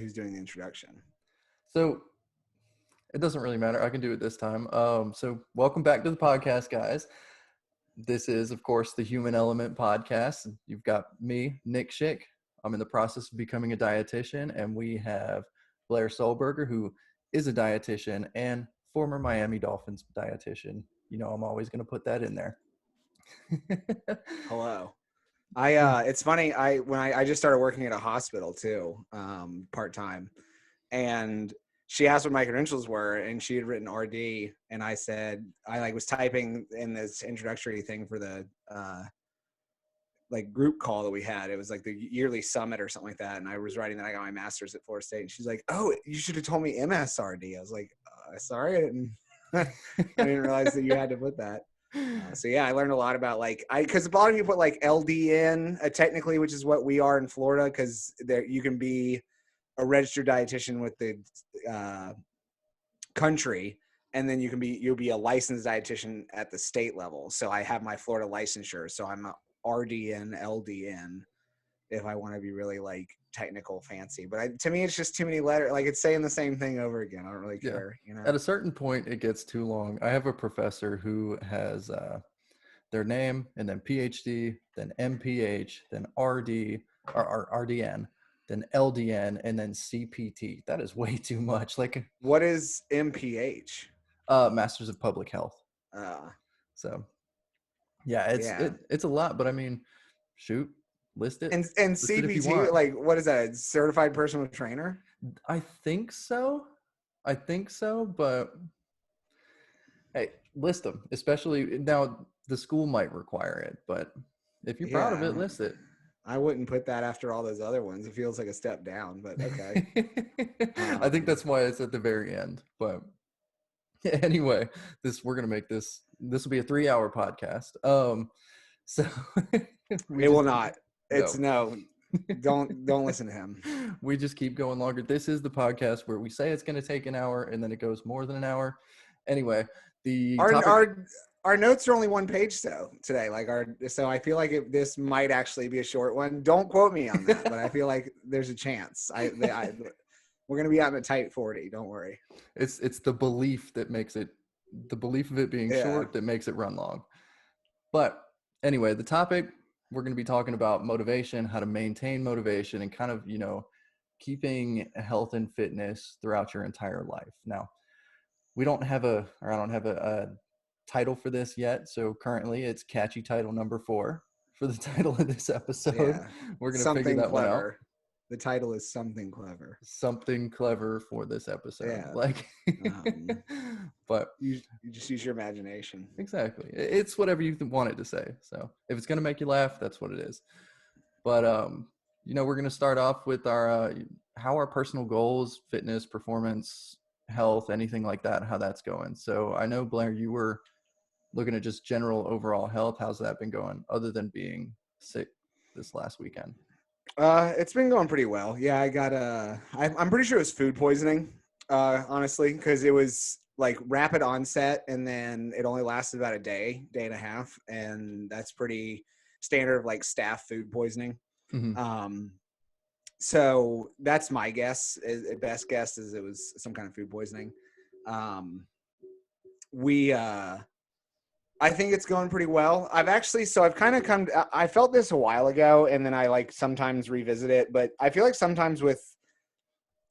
who's doing the introduction. So it doesn't really matter. I can do it this time. So welcome back to the podcast, guys. This is, of course, the Human Element podcast. You've got me, Nick Schick. I'm in the process of becoming a dietitian, and we have Blair Solberger, who is a dietitian and former Miami Dolphins dietitian. You know, I'm always going to put that in there. Hello. It's funny. I just started working at a hospital too, part-time, and she asked what my credentials were, and she had written RD, and I said, I was typing in this introductory thing for the group call that we had. It was like the yearly summit or something like that, and I was writing that I got my master's at Florida State, and she's like, "Oh, you should have told me MSRD." I was like, "Sorry, I didn't I didn't realize that you had to put that." So yeah, I learned a lot about because a lot of you put like LDN technically, which is what we are in Florida, because there you can be a registered dietitian with the country, and then you'll be a licensed dietitian at the state level. So I have my Florida licensure, so I'm a RDN, LDN, if I want to be really like technical fancy. But to me, it's just too many letters. Like it's saying the same thing over again. I don't really care. You know. At a certain point, it gets too long. I have a professor who has their name and then PhD, then MPH, then RD or RDN, then LDN, and then CPT. That is way too much. Like, what is MPH? Masters of Public Health. So yeah, it's a lot, but I mean, shoot, list it. And list CPT, it if you want. like what is that? Certified personal trainer? I think so, but hey, list them. Especially now, the school might require it, but if you're proud of it, list it. I wouldn't put that after all those other ones. It feels like a step down, but okay. I think that's why it's at the very end. But anyway, we're gonna make this will be a 3-hour podcast. So it will not. It's no. Don't listen to him. We just keep going longer. This is the podcast where we say it's going to take an hour and then it goes more than an hour. Anyway, our notes are only 1 page today. So I feel like this might actually be a short one. Don't quote me on that, but I feel like there's a chance. We're going to be out in a tight 40. Don't worry. It's the belief that makes it, the belief of it being short that makes it run long. But anyway, the topic, we're going to be talking about motivation, how to maintain motivation, and kind of, keeping health and fitness throughout your entire life. Now, I don't have a title for this yet. So currently it's catchy title number 4 for the title of this episode. Yeah. We're going to figure that one out. The title is something clever. Something clever for this episode. Yeah. But you just use your imagination. Exactly. It's whatever you want it to say. So if it's going to make you laugh, that's what it is. But, we're going to start off with how our personal goals, fitness, performance, health, anything like that, how that's going. So I know, Blair, you were looking at just general overall health. How's that been going other than being sick this last weekend? It's been going pretty well. Yeah, I got I'm pretty sure it was food poisoning, honestly, because it was like rapid onset, and then it only lasted about a day and a half, and that's pretty standard of like staph food poisoning. Mm-hmm. So that's my guess. Best guess is it was some kind of food poisoning. I think it's going pretty well. I felt this a while ago, and then I sometimes revisit it, but I feel like sometimes with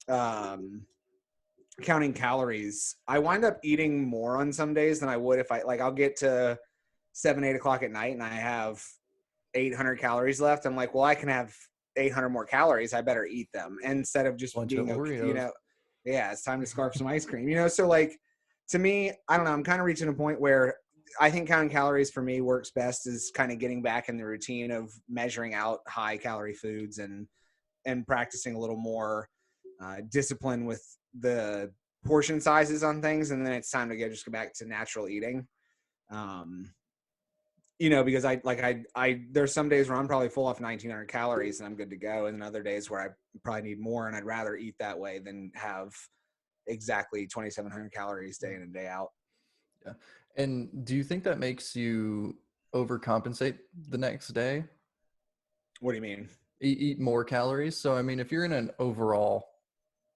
counting calories, I wind up eating more on some days than I would if I'll get to 7-8 o'clock at night and I have 800 calories left. I'm like, well, I can have 800 more calories. I better eat them instead of just being, it's time to scarf some ice cream, so to me, I don't know, I'm kind of reaching a point where I think counting calories for me works best is kind of getting back in the routine of measuring out high calorie foods and practicing a little more discipline with the portion sizes on things. And then it's time to just go back to natural eating. Because there's some days where I'm probably full off 1900 calories and I'm good to go. And then other days where I probably need more, and I'd rather eat that way than have exactly 2,700 calories day in and day out. Yeah. And do you think that makes you overcompensate the next day? What do you mean? Eat more calories. So, I mean, if you're in an overall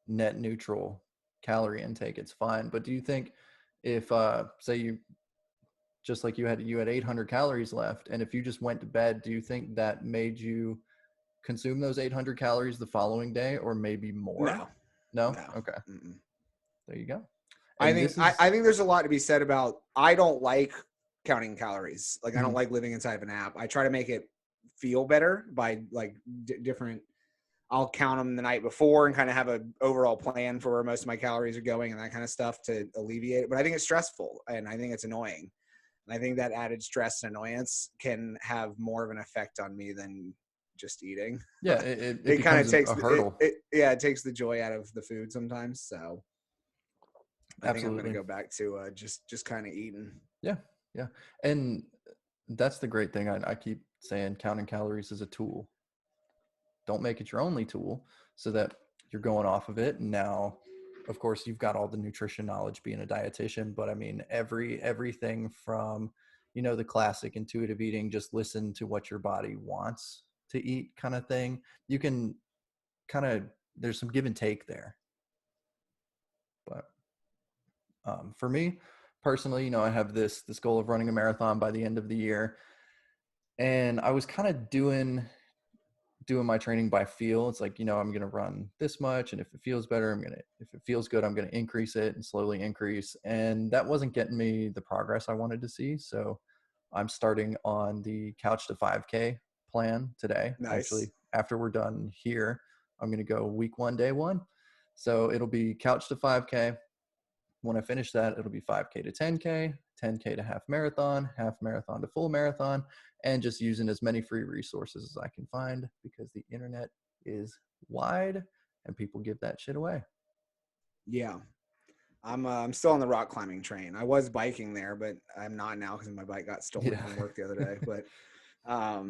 net neutral calorie intake, it's fine. But do you think if say you, just like you had 800 calories left, and if you just went to bed, do you think that made you consume those 800 calories the following day, or maybe more? No, No? no. Okay. Mm-mm. There you go. I And think this I, is, I think there's a lot to be said about. I don't like counting calories. Like I don't mhm, like living inside of an app. I try to make it feel better by like different. I'll count them the night before and kind of have an overall plan for where most of my calories are going and that kind of stuff to alleviate it. But I think it's stressful and I think it's annoying. And I think that added stress and annoyance can have more of an effect on me than just eating. yeah, it It kind of becomes takes a hurdle. it takes the joy out of the food sometimes. So I think I'm going to Absolutely. go back to just kind of eating. Yeah. Yeah. And that's the great thing. I keep saying counting calories is a tool. Don't make it your only tool, so that you're going off of it. And now, of course, you've got all the nutrition knowledge being a dietitian, but I mean, everything from, the classic intuitive eating, just listen to what your body wants to eat kind of thing. You can kind of, there's some give and take there. But for me personally, I have this goal of running a marathon by the end of the year. And I was kind of doing my training by feel. It's like, I'm going to run this much. And if it feels better, if it feels good, I'm going to increase it and slowly increase. And that wasn't getting me the progress I wanted to see. So I'm starting on the couch to 5K plan today. Nice. Actually, after we're done here, I'm going to go week 1, day 1. So it'll be couch to 5K. When I finish that, it'll be 5K to 10K, 10K to half marathon to full marathon, and just using as many free resources as I can find, because the internet is wide and people give that shit away. Yeah. I'm still on the rock climbing train. I was biking there, but I'm not now because my bike got stolen Yeah. from work the other day. But I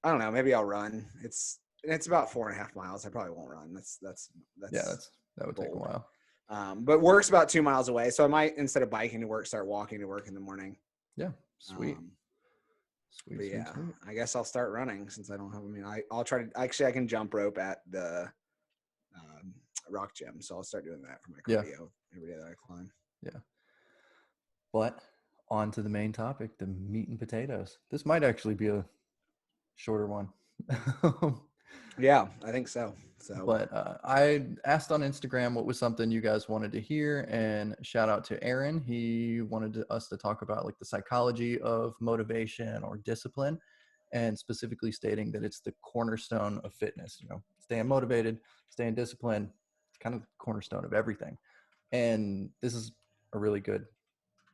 don't know. Maybe I'll run. It's about 4.5 miles. I probably won't run. Yeah, That's that would take a bold. while. But work's about 2 miles away, so I might, instead of biking to work, start walking to work in the morning. Yeah, sweet. Um, Sweet, but sweet, yeah, sweet. I guess I'll start running since I don't have. I mean, I'll try to. Actually, I can jump rope at the um, rock gym, so I'll start doing that for my Yeah, cardio every day that I climb. yeah. But on to the main topic, the meat and potatoes. This might actually be a shorter one. Yeah, I think so. So But I asked on Instagram what was something you guys wanted to hear, and shout out to Aaron. He wanted us to talk about like the psychology of motivation or discipline, and specifically stating that it's the cornerstone of fitness. Staying motivated, staying disciplined, it's kind of the cornerstone of everything. And this is a really good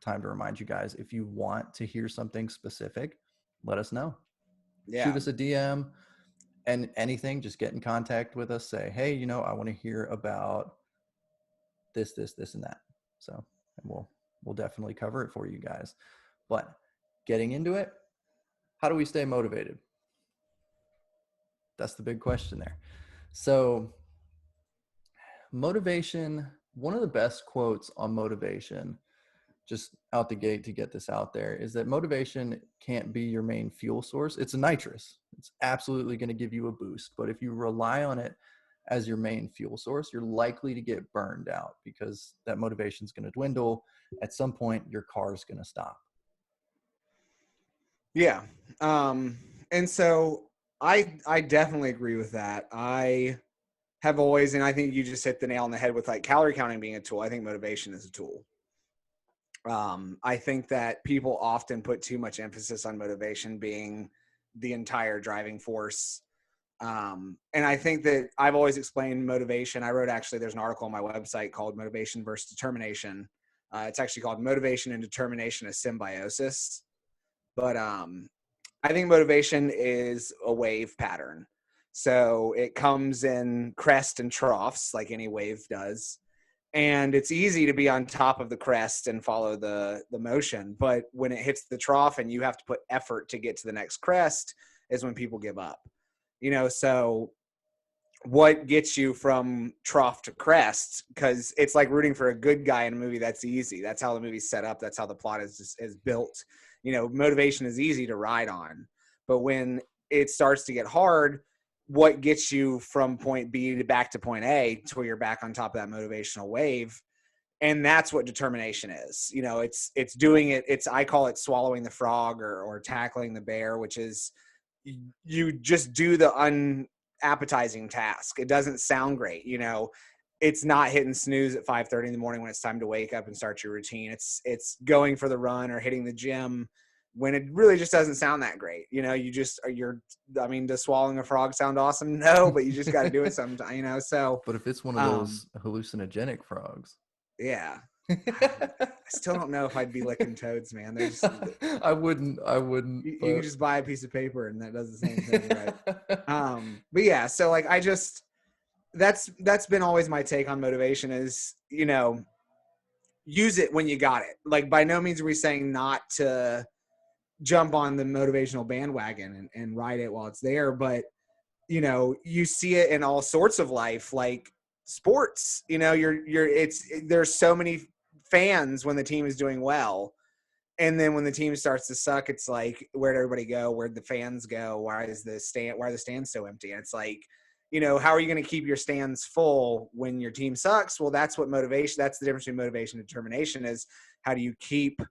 time to remind you guys, if you want to hear something specific, let us know. Shoot yeah, us a DM. And anything, just get in contact with us. Say, hey, I want to hear about this, and that. So, and we'll definitely cover it for you guys. But getting into it, how do we stay motivated? That's the big question there. So, motivation, one of the best quotes on motivation, just out the gate to get this out there, is that motivation can't be your main fuel source. It's a nitrous. It's absolutely going to give you a boost. But if you rely on it as your main fuel source, you're likely to get burned out, because that motivation is going to dwindle. At some point, your car is going to stop. yeah. And so I definitely agree with that. I have always, and I think you just hit the nail on the head with like calorie counting being a tool. I think motivation is a tool. I think that people often put too much emphasis on motivation being the entire driving force. And I think that I've always explained motivation. I wrote, actually, there's an article on my website called Motivation versus Determination. It's actually called Motivation and Determination as Symbiosis. But I think motivation is a wave pattern. So it comes in crest and troughs like any wave does. And it's easy to be on top of the crest and follow the motion. But when it hits the trough and you have to put effort to get to the next crest is when people give up. So what gets you from trough to crest? Because it's like rooting for a good guy in a movie. That's easy. That's how the movie's set up. That's how the plot is built. Motivation is easy to ride on. But when it starts to get hard, what gets you from point B to back to point A to where you're back on top of that motivational wave. And that's what determination is. You know, it's doing it. I call it swallowing the frog or tackling the bear, which is you just do the unappetizing task. It doesn't sound great. You know, it's not hitting snooze at 5:30 in the morning when it's time to wake up and start your routine. It's going for the run or hitting the gym when it really just doesn't sound that great. You know, does swallowing a frog sound awesome? No, but you just got to do it sometime, you know? So, but if it's one of those hallucinogenic frogs, yeah, I still don't know if I'd be licking toads, man. I wouldn't. You can just buy a piece of paper and that does the same thing, right? But yeah, so like that's been always my take on motivation is, you know, use it when you got it. Like by no means are we saying not to jump on the motivational bandwagon and ride it while it's there, but you know, you see it in all sorts of life, like sports. You know, there's so many fans when the team is doing well, and then when the team starts to suck, it's like, where'd everybody go? Where'd the fans go? Why are the stands so empty? And it's like, you know, how are you going to keep your stands full when your team sucks? Well, that's the difference between motivation and determination is how do you keep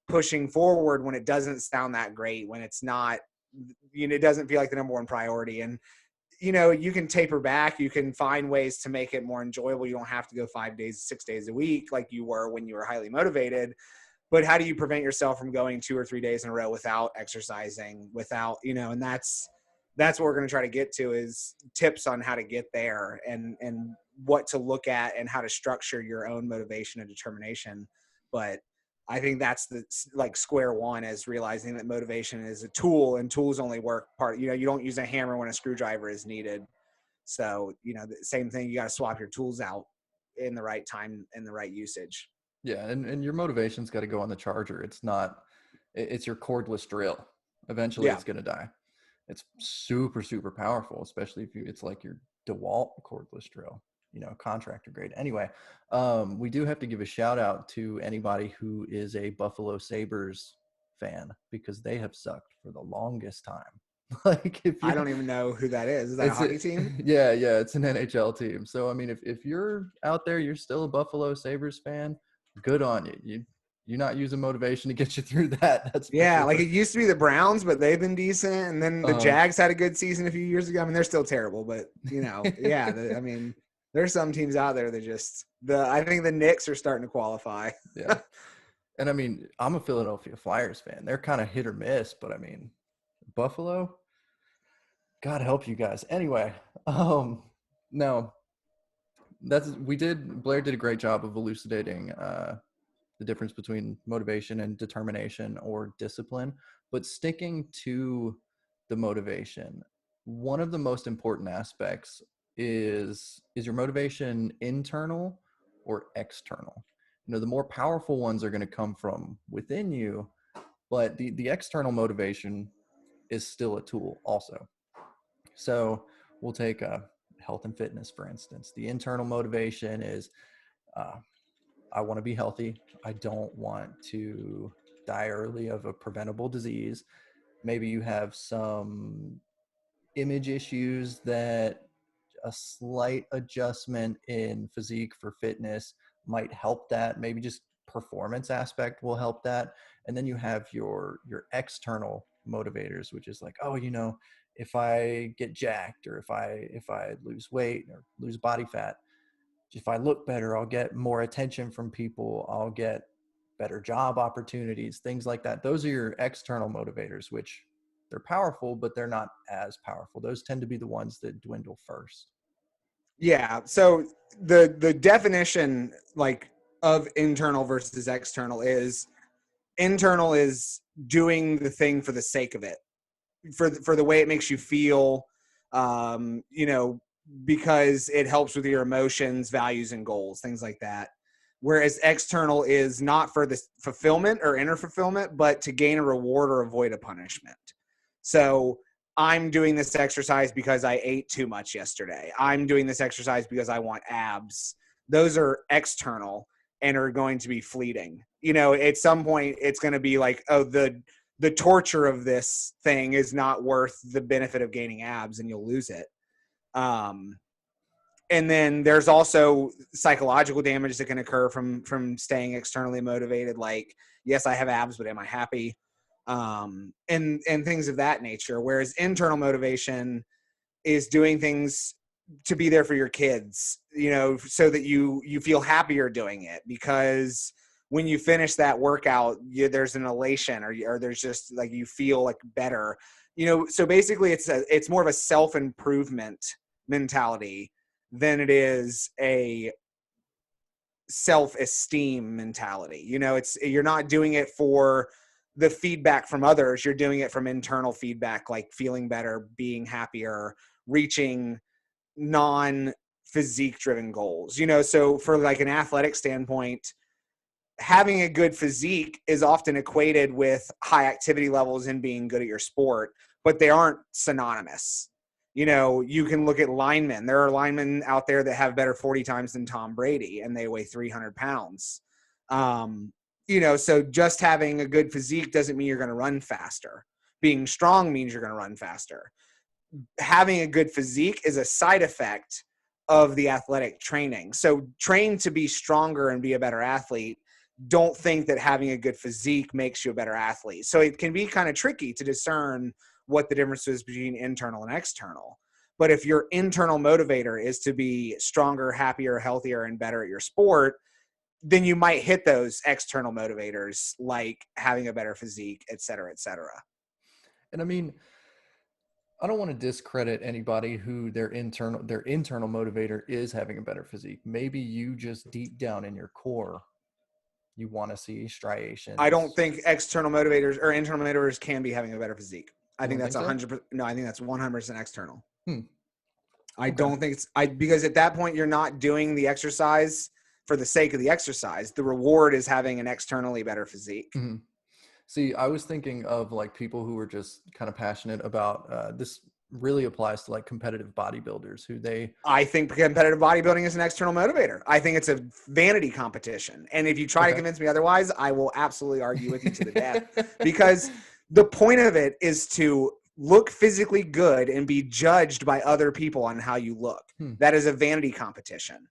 pushing forward when it doesn't sound that great, when it's not, you know, it doesn't feel like the number one priority. And, you know, you can taper back, you can find ways to make it more enjoyable. You don't have to go 5 days, 6 days a week like you were when you were highly motivated. But how do you prevent yourself from going 2 or 3 days in a row without exercising, without, you know, and that's what we're going to try to get to is tips on how to get there and what to look at and how to structure your own motivation and determination. But I think that's the like square one is realizing that motivation is a tool and tools only work part. You know, you don't use a hammer when a screwdriver is needed. So, you know, the same thing, you got to swap your tools out in the right time and the right usage. Yeah. And your motivation's got to go on the charger. It's your cordless drill. Eventually it's going to die. It's super, super powerful, especially if it's like your DeWalt cordless drill, you know, contractor grade. Anyway, we do have to give a shout out to anybody who is a Buffalo Sabres fan because they have sucked for the longest time. Like I don't even know who that is. Is that a hockey team? Yeah, it's an NHL team. So I mean, if you're out there, you're still a Buffalo Sabres fan, good on you. You're not using motivation to get you through that. That's yeah, like it used to be the Browns, but they've been decent, and then the Jags had a good season a few years ago. I mean, they're still terrible, but you know, yeah. I mean, there's some teams out there that just I think the Knicks are starting to qualify. Yeah, and I mean, I'm a Philadelphia Flyers fan. They're kind of hit or miss, but I mean, Buffalo, God help you guys. Anyway, no, Blair did a great job of elucidating the difference between motivation and determination or discipline, but sticking to the motivation, one of the most important aspects is your motivation internal or external? You know, the more powerful ones are going to come from within you, but the external motivation is still a tool also. So we'll take health and fitness, for instance. The internal motivation is I want to be healthy. I don't want to die early of a preventable disease. Maybe you have some image issues that a slight adjustment in physique for fitness might help that. Maybe just performance aspect will help that. And then you have your external motivators, which is like, oh, you know, if I get jacked or if I lose weight or lose body fat, if I look better, I'll get more attention from people. I'll get better job opportunities, things like that. Those are your external motivators, which they're powerful, but they're not as powerful. Those tend to be the ones that dwindle first. Yeah. So the definition like of internal versus external is internal is doing the thing for the sake of it, for the way it makes you feel, you know, because it helps with your emotions, values, and goals, things like that. Whereas external is not for the fulfillment or inner fulfillment, but to gain a reward or avoid a punishment. So I'm doing this exercise because I ate too much yesterday. I'm doing this exercise because I want abs. Those are external and are going to be fleeting. You know, at some point it's going to be like, oh, the torture of this thing is not worth the benefit of gaining abs, and you'll lose it. And then there's also psychological damage that can occur from staying externally motivated. Like, yes, I have abs, but am I happy? And things of that nature. Whereas internal motivation is doing things to be there for your kids, so that you feel happier doing it, because when you finish that workout, there's an elation, or there's just like, you feel like better, so basically it's more of a self-improvement mentality than it is a self-esteem mentality. You're not doing it for the feedback from others. You're doing it from internal feedback, like feeling better, being happier, reaching non-physique driven goals. So for like an athletic standpoint, having a good physique is often equated with high activity levels and being good at your sport, but they aren't synonymous. You can look at linemen. There are linemen out there that have better 40 times than Tom Brady, and they weigh 300 pounds. So just having a good physique doesn't mean you're going to run faster. Being strong means you're going to run faster. Having a good physique is a side effect of the athletic training. So train to be stronger and be a better athlete. Don't think that having a good physique makes you a better athlete. So it can be kind of tricky to discern what the difference is between internal and external. But if your internal motivator is to be stronger, happier, healthier, and better at your sport, then you might hit those external motivators, like having a better physique, et cetera, et cetera. And I mean, I don't want to discredit anybody who their internal motivator is having a better physique. Maybe you just deep down in your core, you want to see striations. I don't think external motivators or internal motivators can be having a better physique. I think that's 100%. No, I think that's 100% external. I don't think because at that point you're not doing the exercise for the sake of the exercise. The reward is having an externally better physique. Mm-hmm. See, I was thinking of like people who were just kind of passionate about this. Really applies to like competitive bodybuilders I think competitive bodybuilding is an external motivator. I think it's a vanity competition. And if you try to convince me otherwise, I will absolutely argue with you to the death, because the point of it is to look physically good and be judged by other people on how you look. That is a vanity competition.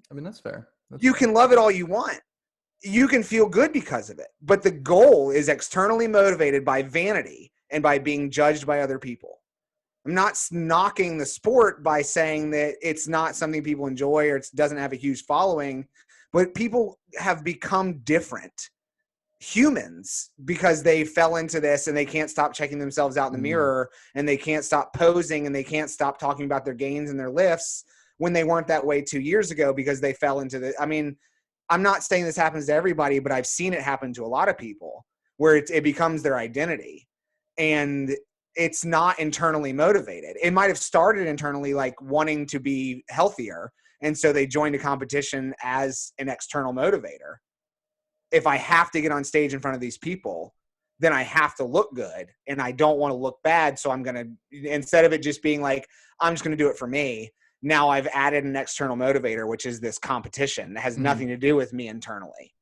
I mean, that's fair. You can love it all you want. You can feel good because of it. But the goal is externally motivated by vanity and by being judged by other people. I'm not knocking the sport by saying that it's not something people enjoy or it doesn't have a huge following, but people have become different humans because they fell into this and they can't stop checking themselves out in the mirror, and they can't stop posing, and they can't stop talking about their gains and their lifts when they weren't that way 2 years ago because they fell into the, I mean, I'm not saying this happens to everybody, but I've seen it happen to a lot of people where it becomes their identity. And it's not internally motivated. It might have started internally, like wanting to be healthier. And so they joined a competition as an external motivator. If I have to get on stage in front of these people, then I have to look good, and I don't want to look bad. So I'm going to, instead of it just being like, I'm just going to do it for me, now I've added an external motivator, which is this competition that has nothing to do with me internally.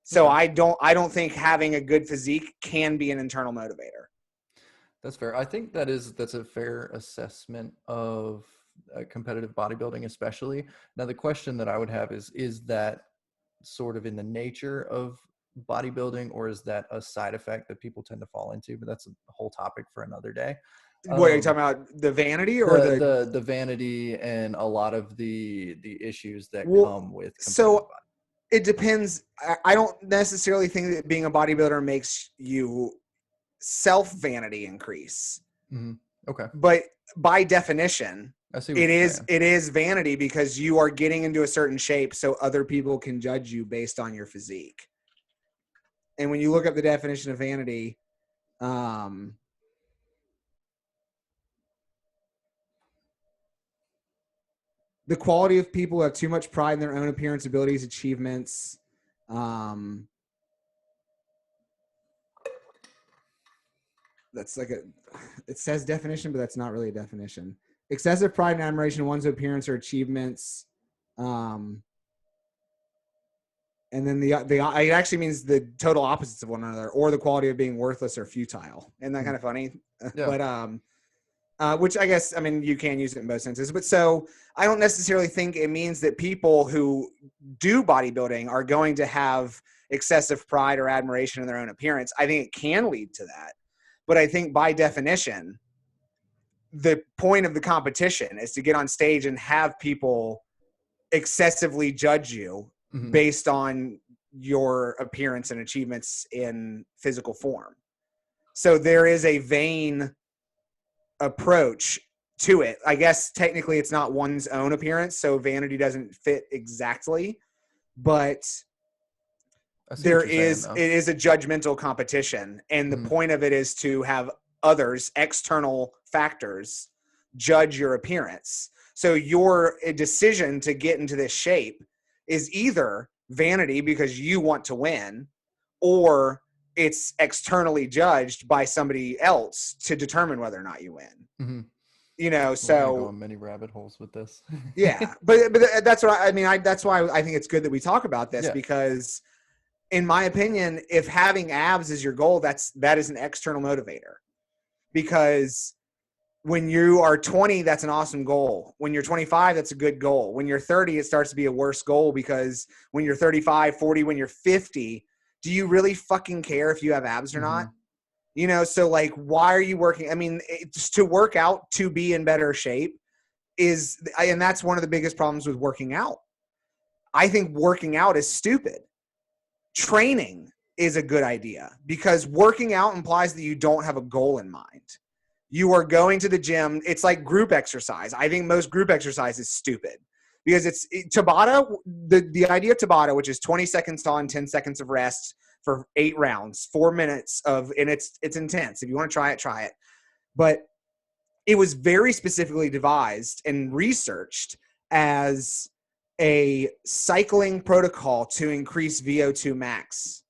So I don't think having a good physique can be an internal motivator. That's fair. I think that's a fair assessment of competitive bodybuilding, especially. Now, the question that I would have is that sort of in the nature of bodybuilding, or is that a side effect that people tend to fall into? But that's a whole topic for another day. What are you talking about? The vanity or the vanity and a lot of the issues that come with. So it depends. I don't necessarily think that being a bodybuilder makes you self-vanity increase. Okay. But by definition, it is vanity, because you are getting into a certain shape so other people can judge you based on your physique. And when you look up the definition of vanity, the quality of people who have too much pride in their own appearance, abilities, achievements. That's like it says definition, but that's not really a definition. Excessive pride and admiration in one's appearance or achievements. And then it actually means the total opposites of one another, or the quality of being worthless or futile. Isn't that kind of funny? Yeah. But Which I guess, I mean, you can use it in both senses. But so I don't necessarily think it means that people who do bodybuilding are going to have excessive pride or admiration in their own appearance. I think it can lead to that. But I think by definition, the point of the competition is to get on stage and have people excessively judge you based on your appearance and achievements in physical form. So there is a vain approach to it. I guess technically it's not one's own appearance, so vanity doesn't fit exactly, but it is a judgmental competition, and the point of it is to have others, external factors, judge your appearance. So your decision to get into this shape is either vanity because you want to win, or it's externally judged by somebody else to determine whether or not you win. You know, so we're go on many rabbit holes with this. Yeah, but that's what I mean. That's why I think it's good that we talk about this, because in my opinion, if having abs is your goal, that is an external motivator. Because when you are 20, that's an awesome goal. When you're 25, that's a good goal. When you're 30, it starts to be a worse goal, because when you're 35, 40, when you're 50, do you really fucking care if you have abs or not? You know, so like, why are you working? I mean, it's to work out to be in better shape and that's one of the biggest problems with working out. I think working out is stupid. Training is a good idea, because working out implies that you don't have a goal in mind. You are going to the gym. It's like group exercise. I think most group exercise is stupid, because Tabata, the idea of Tabata, which is 20 seconds on, 10 seconds of rest for 8 rounds, 4 minutes and it's intense. If you want to try it, try it. But it was very specifically devised and researched as a cycling protocol to increase VO2 max.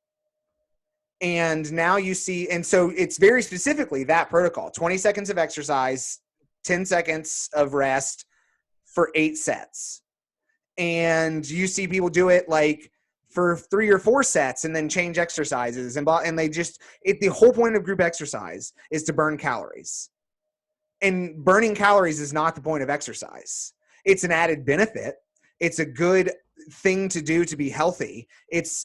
And now you see, and so it's very specifically that protocol: 20 seconds of exercise, 10 seconds of rest for 8 sets. And you see people do it like for 3 or 4 sets and then change exercises. And they just, the whole point of group exercise is to burn calories. And burning calories is not the point of exercise. It's an added benefit. It's a good thing to do to be healthy.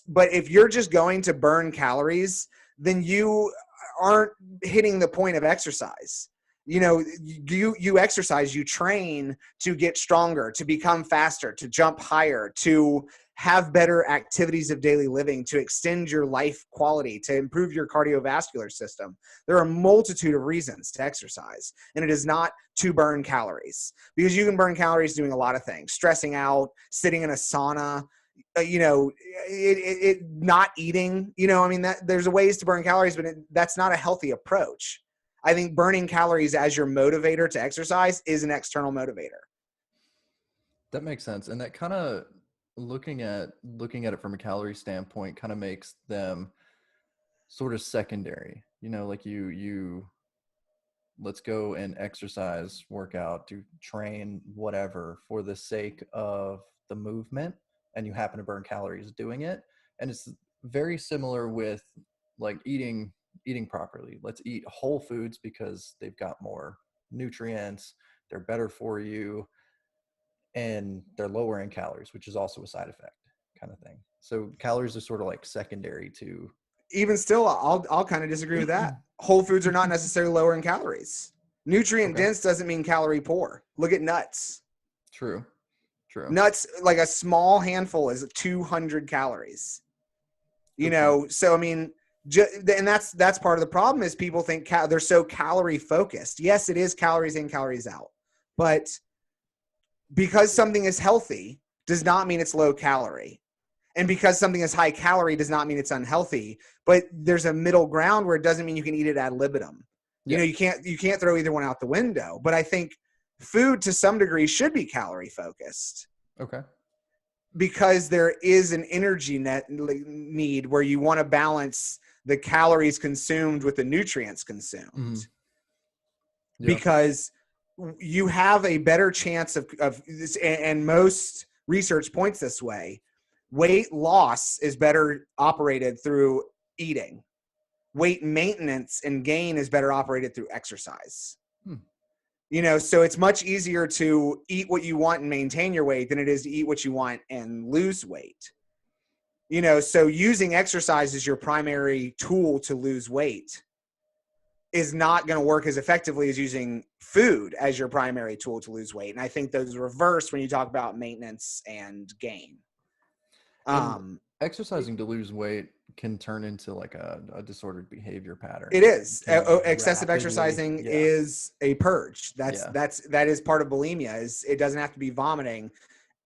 But if you're just going to burn calories, then you aren't hitting the point of exercise. You know, you exercise, you train to get stronger, to become faster, to jump higher, to have better activities of daily living, to extend your life quality, to improve your cardiovascular system. There are a multitude of reasons to exercise, and it is not to burn calories, because you can burn calories doing a lot of things: stressing out, sitting in a sauna, not eating. You know, I mean, there's ways to burn calories, but that's not a healthy approach. I think burning calories as your motivator to exercise is an external motivator. That makes sense. And that kind of looking at it from a calorie standpoint kind of makes them sort of secondary. You know, like you let's go and exercise, work out, do train, whatever, for the sake of the movement, and you happen to burn calories doing it. And it's very similar with like eating properly. Let's eat whole foods because they've got more nutrients, they're better for you, and they're lower in calories, which is also a side effect kind of thing. So calories are sort of like secondary to. Even still, I'll kind of disagree with that. Whole foods are not necessarily lower in calories. Nutrient dense doesn't mean calorie poor. Look at nuts. True. Nuts, like a small handful, is 200 calories. You know, so I mean, and that's part of the problem is people think they're so calorie focused. Yes, it is calories in, calories out, but because something is healthy does not mean it's low calorie. And because something is high calorie does not mean it's unhealthy, but there's a middle ground where it doesn't mean you can eat it ad libitum. You know, you can't throw either one out the window, but I think food to some degree should be calorie focused. Okay. Because there is an energy need where you want to balance the calories consumed with the nutrients consumed. Because you have a better chance of this, and most research points this way. Weight loss is better operated through eating. Weight maintenance and gain is better operated through exercise. So it's much easier to eat what you want and maintain your weight than it is to eat what you want and lose weight. So using exercise as your primary tool to lose weight is not going to work as effectively as using food as your primary tool to lose weight. And I think those reverse when you talk about maintenance and gain. And exercising to lose weight can turn into like a disordered behavior pattern. It is. Excessive exercising is a purge. That is part of bulimia. Is it doesn't have to be vomiting.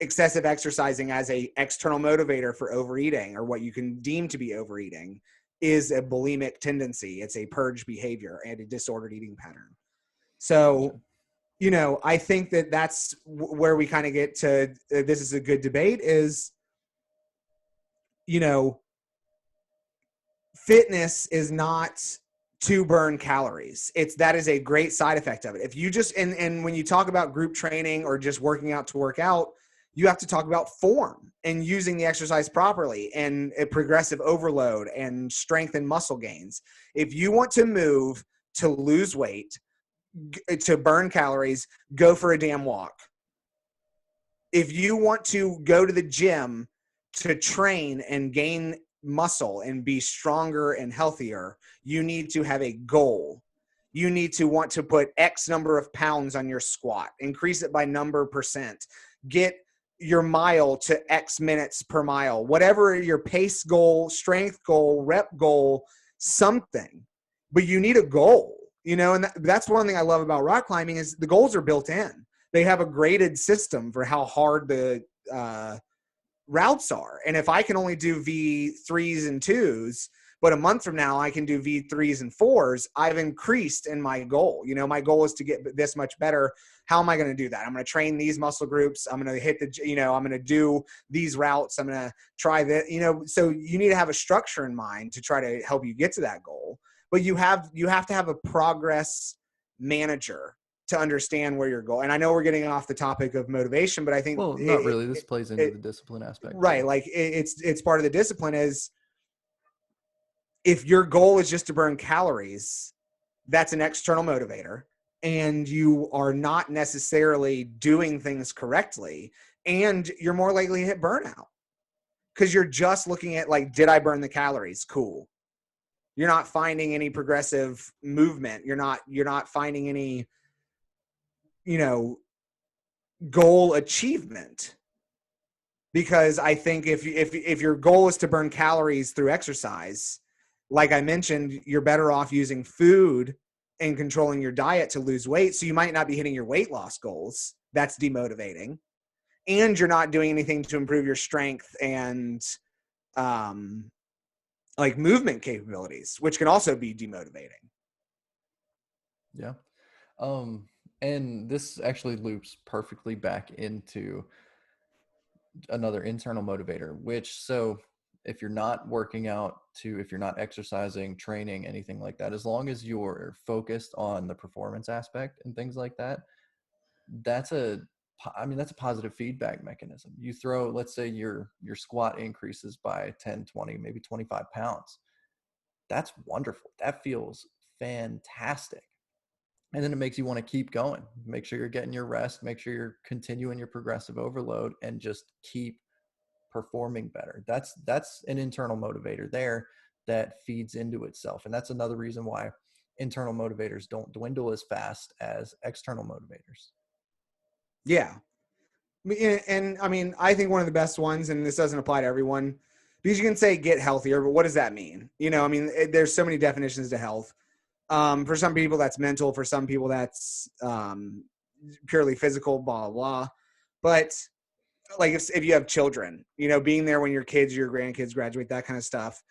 Excessive exercising as a external motivator for overeating, or what you can deem to be overeating, is a bulimic tendency. It's a purge behavior and a disordered eating pattern. So, I think that's where we kind of get to, this is a good debate, is, fitness is not to burn calories. That is a great side effect of it. If you just, and when you talk about group training or just working out to work out, you have to talk about form and using the exercise properly and a progressive overload and strength and muscle gains. If you want to move to lose weight, to burn calories, go for a damn walk. If you want to go to the gym to train and gain muscle and be stronger and healthier, you need to have a goal. You need to want to put X number of pounds on your squat, increase it by number percent, get your mile to X minutes per mile, whatever your pace goal, strength goal, rep goal, something. But you need a goal, and that's one thing I love about rock climbing is the goals are built in. They have a graded system for how hard the routes are. And if I can only do V3s and 2s, but a month from now I can do V3s and 4s, I've increased in my goal. My goal is to get this much better. How am I going to do that? I'm going to train these muscle groups. I'm going to hit I'm going to do these routes. I'm going to try that, so you need to have a structure in mind to try to help you get to that goal. But you have to have a progress manager to understand where you're going. And I know we're getting off the topic of motivation, but I think not really. This plays into the discipline aspect, right? Too. Like it's part of the discipline. Is if your goal is just to burn calories, that's an external motivator, and you are not necessarily doing things correctly, and you're more likely to hit burnout because you're just looking at like, did I burn the calories? Cool. You're not finding any progressive movement. You're not finding any goal achievement, because I think if your goal is to burn calories through exercise, like I mentioned, you're better off using food and controlling your diet to lose weight. So you might not be hitting your weight loss goals. That's demotivating. And you're not doing anything to improve your strength and like movement capabilities, which can also be demotivating. Yeah. And this actually loops perfectly back into another internal motivator, so if you're not working out, if you're not exercising, training, anything like that, as long as you're focused on the performance aspect and things like that, that's a positive feedback mechanism. You throw, let's say your squat increases by 10, 20, maybe 25 pounds. That's wonderful. That feels fantastic. And then it makes you want to keep going. Make sure you're getting your rest, make sure you're continuing your progressive overload, and just keep performing better. That's an internal motivator there that feeds into itself. And that's another reason why internal motivators don't dwindle as fast as external motivators. Yeah. And I mean, I think one of the best ones, and this doesn't apply to everyone, because you can say get healthier, but what does that mean? There's so many definitions to health. For some people that's mental, for some people that's purely physical, blah, blah, blah. But like if you have children, being there when your kids, your grandkids graduate, that kind of stuff,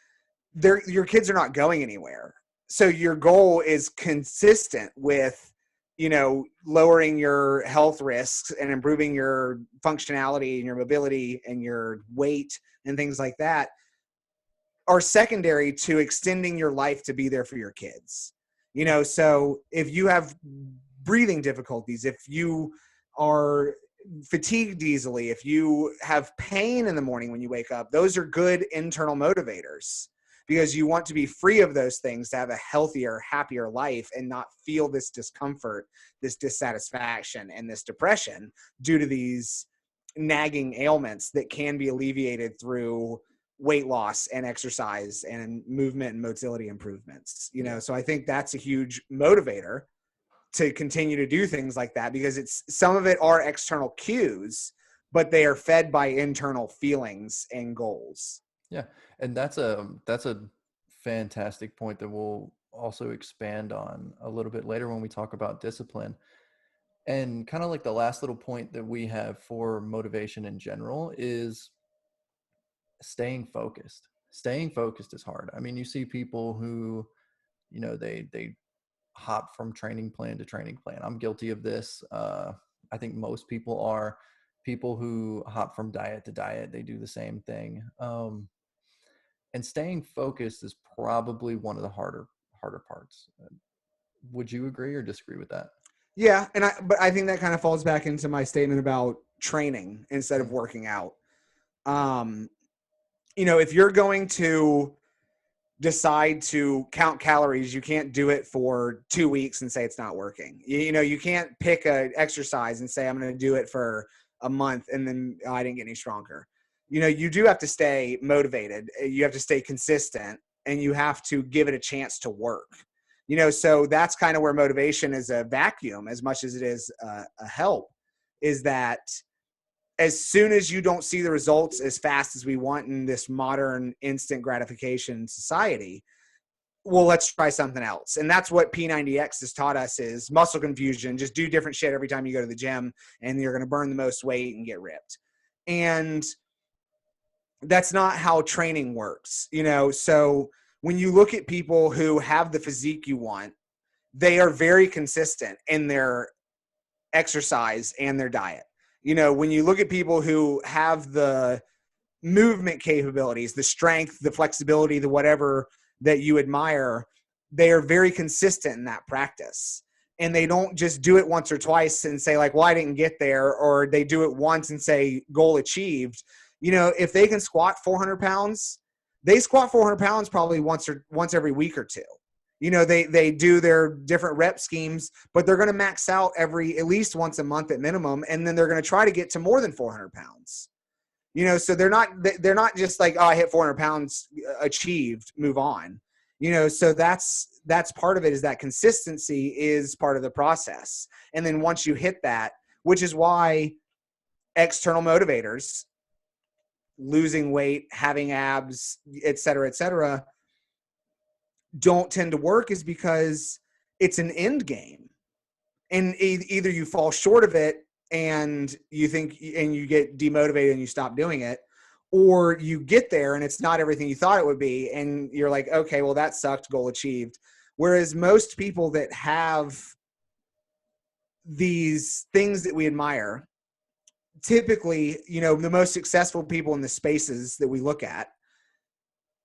your kids are not going anywhere. So your goal is consistent with, lowering your health risks and improving your functionality and your mobility and your weight and things like that, are secondary to extending your life to be there for your kids. So if you have breathing difficulties, if you are fatigued easily, if you have pain in the morning when you wake up, those are good internal motivators. because you want to be free of those things to have a healthier, happier life and not feel this discomfort, this dissatisfaction, and this depression due to these nagging ailments that can be alleviated through weight loss and exercise and movement and motility improvements. So I think that's a huge motivator to continue to do things like that, because it's some of it are external cues, but they are fed by internal feelings and goals. Yeah. And that's a fantastic point that we'll also expand on a little bit later when we talk about discipline. And kind of like the last little point that we have for motivation in general is staying focused. Staying focused is hard. I mean, you see people who, they hop from training plan to training plan. I'm guilty of this. I think most people are. People who hop from diet to diet, they do the same thing. And staying focused is probably one of the harder parts. Would you agree or disagree with that? Yeah, but I think that kind of falls back into my statement about training instead of working out. If you're going to decide to count calories, you can't do it for 2 weeks and say it's not working. You can't pick a exercise and say I'm going to do it for a month and then I didn't get any stronger. You do have to stay motivated. You have to stay consistent, and you have to give it a chance to work. So that's kind of where motivation is a vacuum as much as it is a help, is that as soon as you don't see the results as fast as we want in this modern instant gratification society, well, let's try something else. And that's what P90X has taught us, is muscle confusion. Just do different shit every time you go to the gym, and you're going to burn the most weight and get ripped. And that's not how training works. So when you look at people who have the physique you want, they are very consistent in their exercise and their diet. When you look at people who have the movement capabilities, the strength, the flexibility, the whatever that you admire, they are very consistent in that practice. And they don't just do it once or twice and say like, well, I didn't get there, or they do it once and say goal achieved. If they can squat 400 pounds, they squat 400 pounds probably once every week or two. They do their different rep schemes, but they're going to max out at least once a month at minimum. And then they're going to try to get to more than 400 pounds. So they're not just like, oh, I hit 400 pounds, achieved, move on. So that's part of it, is that consistency is part of the process. And then once you hit that, which is why external motivators, losing weight, having abs, et cetera, don't tend to work, is because it's an end game. And either you fall short of it and you get demotivated and you stop doing it, or you get there and it's not everything you thought it would be, and you're like, okay, well, that sucked, goal achieved. Whereas most people that have these things that we admire, typically, the most successful people in the spaces that we look at,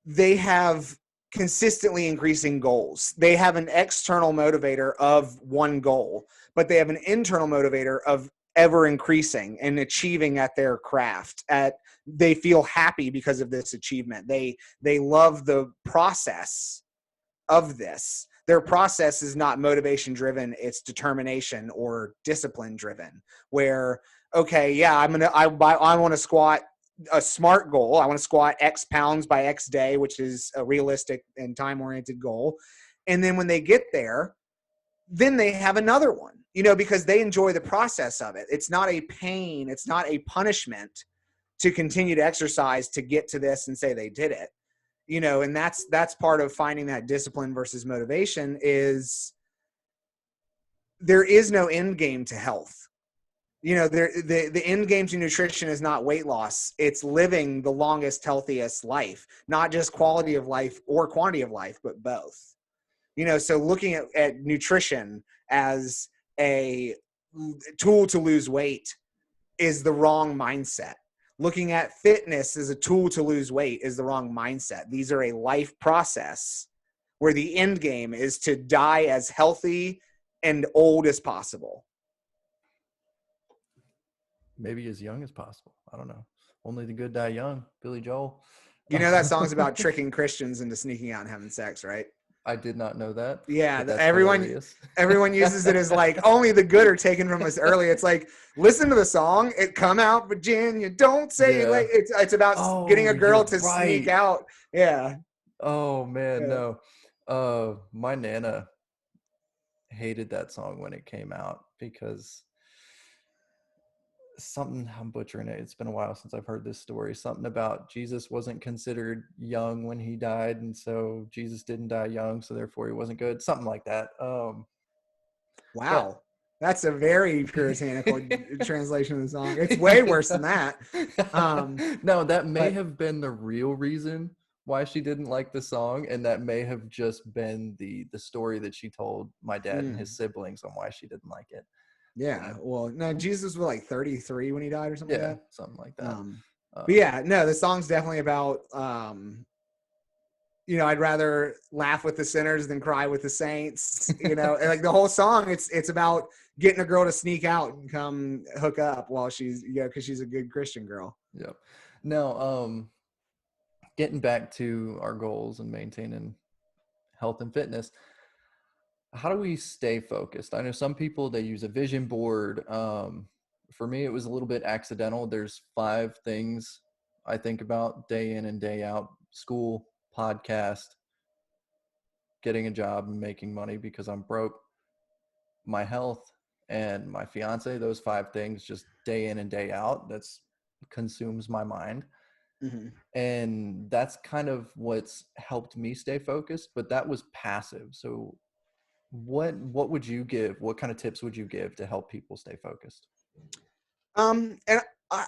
they have consistently increasing goals. They have an external motivator of one goal, but they have an internal motivator of ever increasing and achieving at their craft. They feel happy because of this achievement. They love the process of this. Their process is not motivation driven, it's determination or discipline driven, where, okay, yeah, I want to squat a SMART goal. I want to squat X pounds by X day, which is a realistic and time-oriented goal. And then when they get there, then they have another one, because they enjoy the process of it. It's not a pain. It's not a punishment to continue to exercise to get to this and say they did it, and that's part of finding that discipline versus motivation. Is there is no end game to health. The end game to nutrition is not weight loss. It's living the longest, healthiest life, not just quality of life or quantity of life, but both. So looking at nutrition as a tool to lose weight is the wrong mindset. Looking at fitness as a tool to lose weight is the wrong mindset. These are a life process where the end game is to die as healthy and old as possible. Maybe as young as possible. I don't know. Only the good die young. Billy Joel. You know that song's about tricking Christians into sneaking out and having sex, right? I did not know that. Yeah, That's everyone hilarious. everyone uses it as like only the good are taken from us early. It's like, listen to the song. It come out, Virginia. Don't say it Yeah. like it's about getting Oh, a girl you're to sneak right. out. Yeah. Oh man, Yeah. no. My nana hated that song when it came out because something, I'm butchering it. It's been a while since I've heard this story. Something about Jesus wasn't considered young when he died, and so Jesus didn't die young, so therefore he wasn't good. Something like that. But Wow. That's a very puritanical translation of the song. It's way worse than that. No, that may But have been the real reason why she didn't like the song, and that may have just been the story that she told my dad and his siblings on why she didn't like it. yeah. Well, no, Jesus was like 33 when he died or something Yeah, like something like that. that. But yeah, no, the song's definitely about I'd rather laugh with the sinners than cry with the saints. And like the whole song, it's about getting a girl to sneak out and come hook up while she's, because she's a good Christian girl. Yep. Now, getting back to our goals and maintaining health and fitness, how do we stay focused? I know some people, they use a vision board. For me, it was a little bit accidental. There's 5 things I think about day in and day out: school, podcast, getting a job and making money because I'm broke, my health, and my fiance. Those 5 things just day in and day out, that's consumes my mind. Mm-hmm. And that's kind of what's helped me stay focused, but that was passive. So what would you give, what kind of tips would you give to help people stay focused? And I,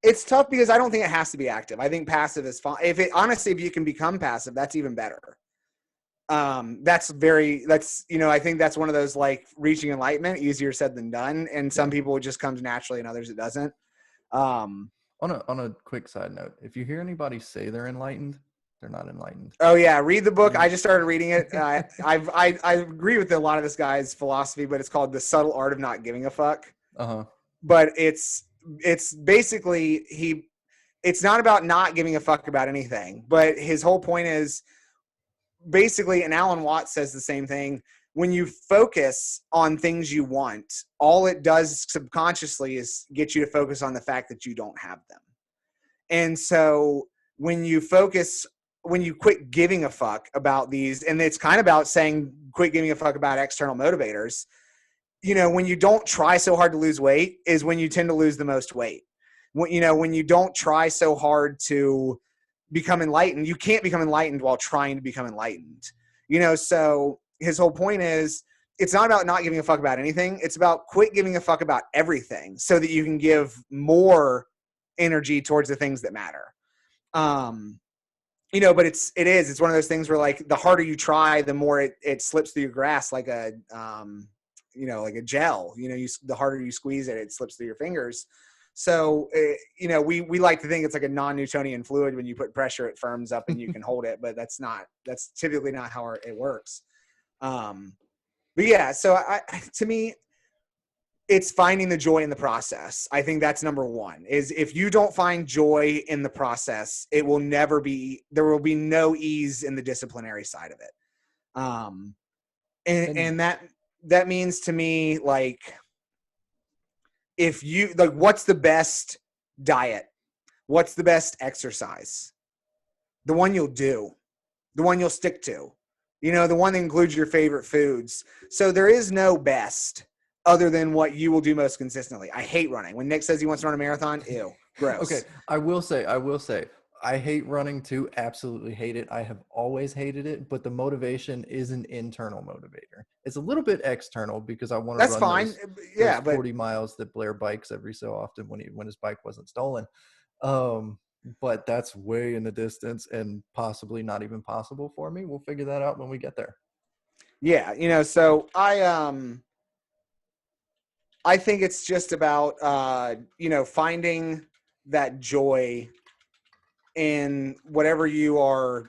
it's tough because I don't think it has to be active. I think passive is fine. If you can become passive, that's even better. I think that's one of those, like, reaching enlightenment, easier said than done. And some people, it just comes naturally and others it doesn't. On a quick side note, if you hear anybody say they're enlightened, they're not enlightened. Oh yeah, read the book. I just started reading it. I agree with a lot of this guy's philosophy, but it's called The Subtle Art of Not Giving a Fuck. But it's basically it's not about not giving a fuck about anything, but his whole point is basically, and Alan Watts says the same thing, when you focus on things you want, all it does subconsciously is get you to focus on the fact that you don't have them. And so when you quit giving a fuck about these, and it's kind of about saying quit giving a fuck about external motivators, when you don't try so hard to lose weight is when you tend to lose the most weight. When you don't try so hard to become enlightened, you can't become enlightened while trying to become enlightened. So his whole point is, it's not about not giving a fuck about anything. It's about quit giving a fuck about everything so that you can give more energy towards the things that matter. But it's one of those things where, like, the harder you try, the more it slips through your grasp, like a like a gel. The harder you squeeze it, it slips through your fingers. So we like to think it's like a non-Newtonian fluid. When you put pressure, it firms up and you can hold it, but that's typically not how it works. But yeah, so to me, it's finding the joy in the process. I think that's number one. Is if you don't find joy in the process, there will be no ease in the disciplinary side of it. And that means to me, like, if you like, what's the best diet? What's the best exercise? The one you'll do, the one you'll stick to, the one that includes your favorite foods. So there is no best other than what you will do most consistently. I hate running. When Nick says he wants to run a marathon, ew, gross. Okay, I will say, I hate running too. Absolutely hate it. I have always hated it, but the motivation is an internal motivator. It's a little bit external because I want to run fine. those 40 miles that Blair bikes every so often when his bike wasn't stolen. But that's way in the distance and possibly not even possible for me. We'll figure that out when we get there. Yeah, so I think it's just about finding that joy in whatever you are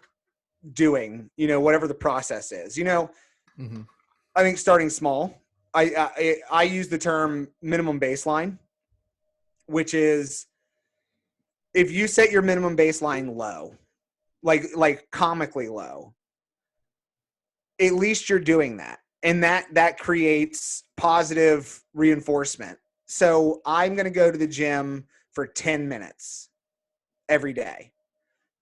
doing, whatever the process is. Mm-hmm. I think starting small. I use the term minimum baseline, which is, if you set your minimum baseline low, like comically low, at least you're doing that. And that creates positive reinforcement. So I'm going to go to the gym for 10 minutes every day.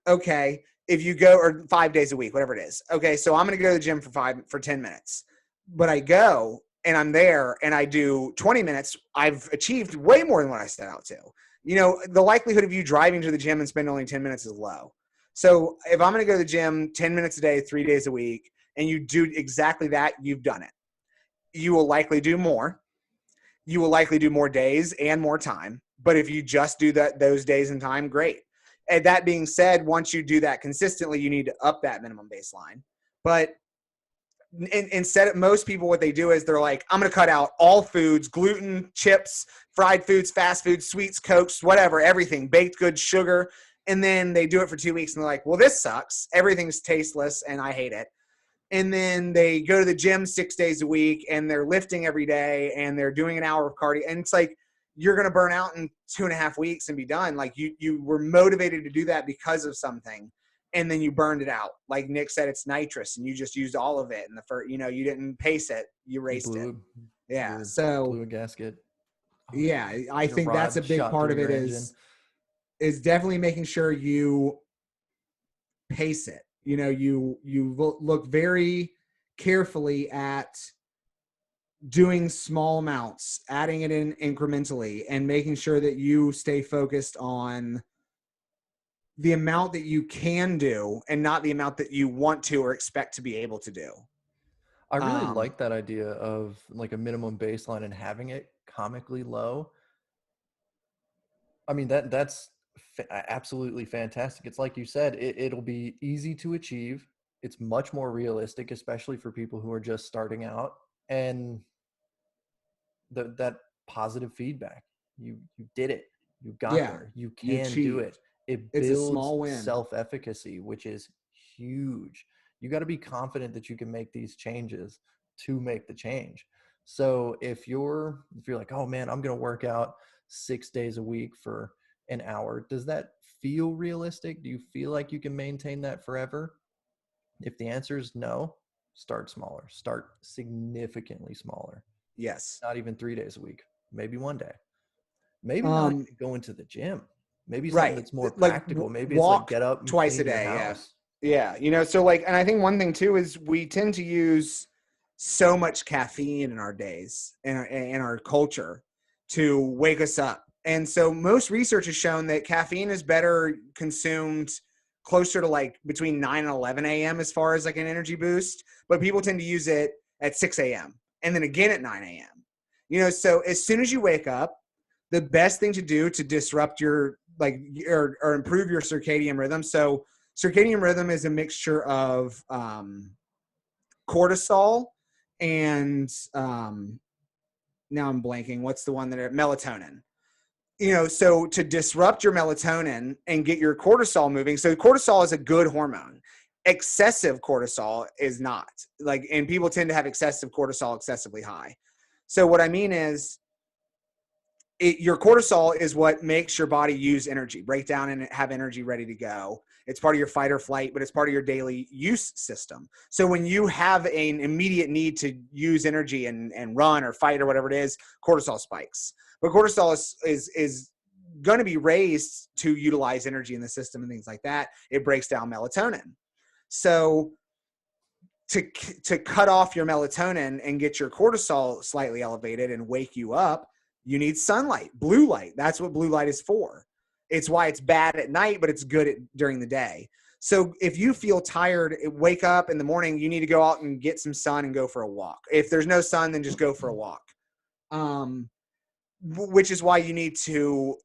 Okay. If you go, or 5 days a week, whatever it is. Okay. So I'm going to go to the gym for 10 minutes, but I go and I'm there and I do 20 minutes. I've achieved way more than what I set out to. You know, the likelihood of you driving to the gym and spending only 10 minutes is low. So if I'm going to go to the gym 10 minutes a day, 3 days a week, and you do exactly that, you've done it. You will likely do more. You will likely do more days and more time. But if you just do those days and time, great. And that being said, once you do that consistently, you need to up that minimum baseline. But instead of most people, what they do is they're like, I'm going to cut out all foods, gluten, chips, fried foods, fast foods, sweets, Cokes, whatever, everything, baked goods, sugar. And then they do it for 2 weeks and they're like, well, this sucks. Everything's tasteless and I hate it. And then they go to the gym 6 days a week and they're lifting every day and they're doing an hour of cardio. And it's like, you're going to burn out in 2.5 weeks and be done. Like you were motivated to do that because of something. And then you burned it out. Like Nick said, it's nitrous and you just used all of it. And you didn't pace it. You raced it. Yeah. Blew a gasket. Oh, yeah. I think that's a big part of it is definitely making sure you pace it. You know, you look very carefully at doing small amounts, adding it in incrementally, and making sure that you stay focused on the amount that you can do and not the amount that you want to or expect to be able to do. I really like that idea of like a minimum baseline and having it comically low. I mean, that's absolutely fantastic. It's like you said, it'll be easy to achieve. It's much more realistic, especially for people who are just starting out. And that positive feedback, you did it. You got there. You can do it. It builds self-efficacy, which is huge. You got to be confident that you can make these changes to make the change. So if you're like, oh man, I'm going to work out 6 days a week for an hour, does that feel realistic? Do you feel like you can maintain that forever? If the answer is no, start smaller. Start significantly smaller. Yes. Not even 3 days a week. Maybe one day. Maybe not even going to the gym. Maybe something that's more practical. Maybe it's like get up and twice a day. Yeah. You know, so like, and I think one thing too is we tend to use so much caffeine in our days and in our culture to wake us up. And so most research has shown that caffeine is better consumed closer to like between 9 and 11 a.m. as far as like an energy boost, but people tend to use it at 6 a.m. and then again at 9 a.m. You know, so as soon as you wake up, the best thing to do to disrupt your or improve your circadian rhythm. So circadian rhythm is a mixture of cortisol and now I'm blanking. What's the one melatonin? You know, so to disrupt your melatonin and get your cortisol moving. So cortisol is a good hormone. Excessive cortisol is not. And people tend to have excessive cortisol excessively high. So what I mean is your cortisol is what makes your body use energy, break down and have energy ready to go. It's part of your fight or flight, but it's part of your daily use system. So when you have an immediate need to use energy and run or fight or whatever it is, cortisol spikes. But cortisol is going to be raised to utilize energy in the system and things like that. It breaks down melatonin. So to cut off your melatonin and get your cortisol slightly elevated and wake you up, you need sunlight, blue light. That's what blue light is for. It's why it's bad at night, but it's good during the day. So if you feel tired, wake up in the morning, you need to go out and get some sun and go for a walk. If there's no sun, then just go for a walk. Which is why you need to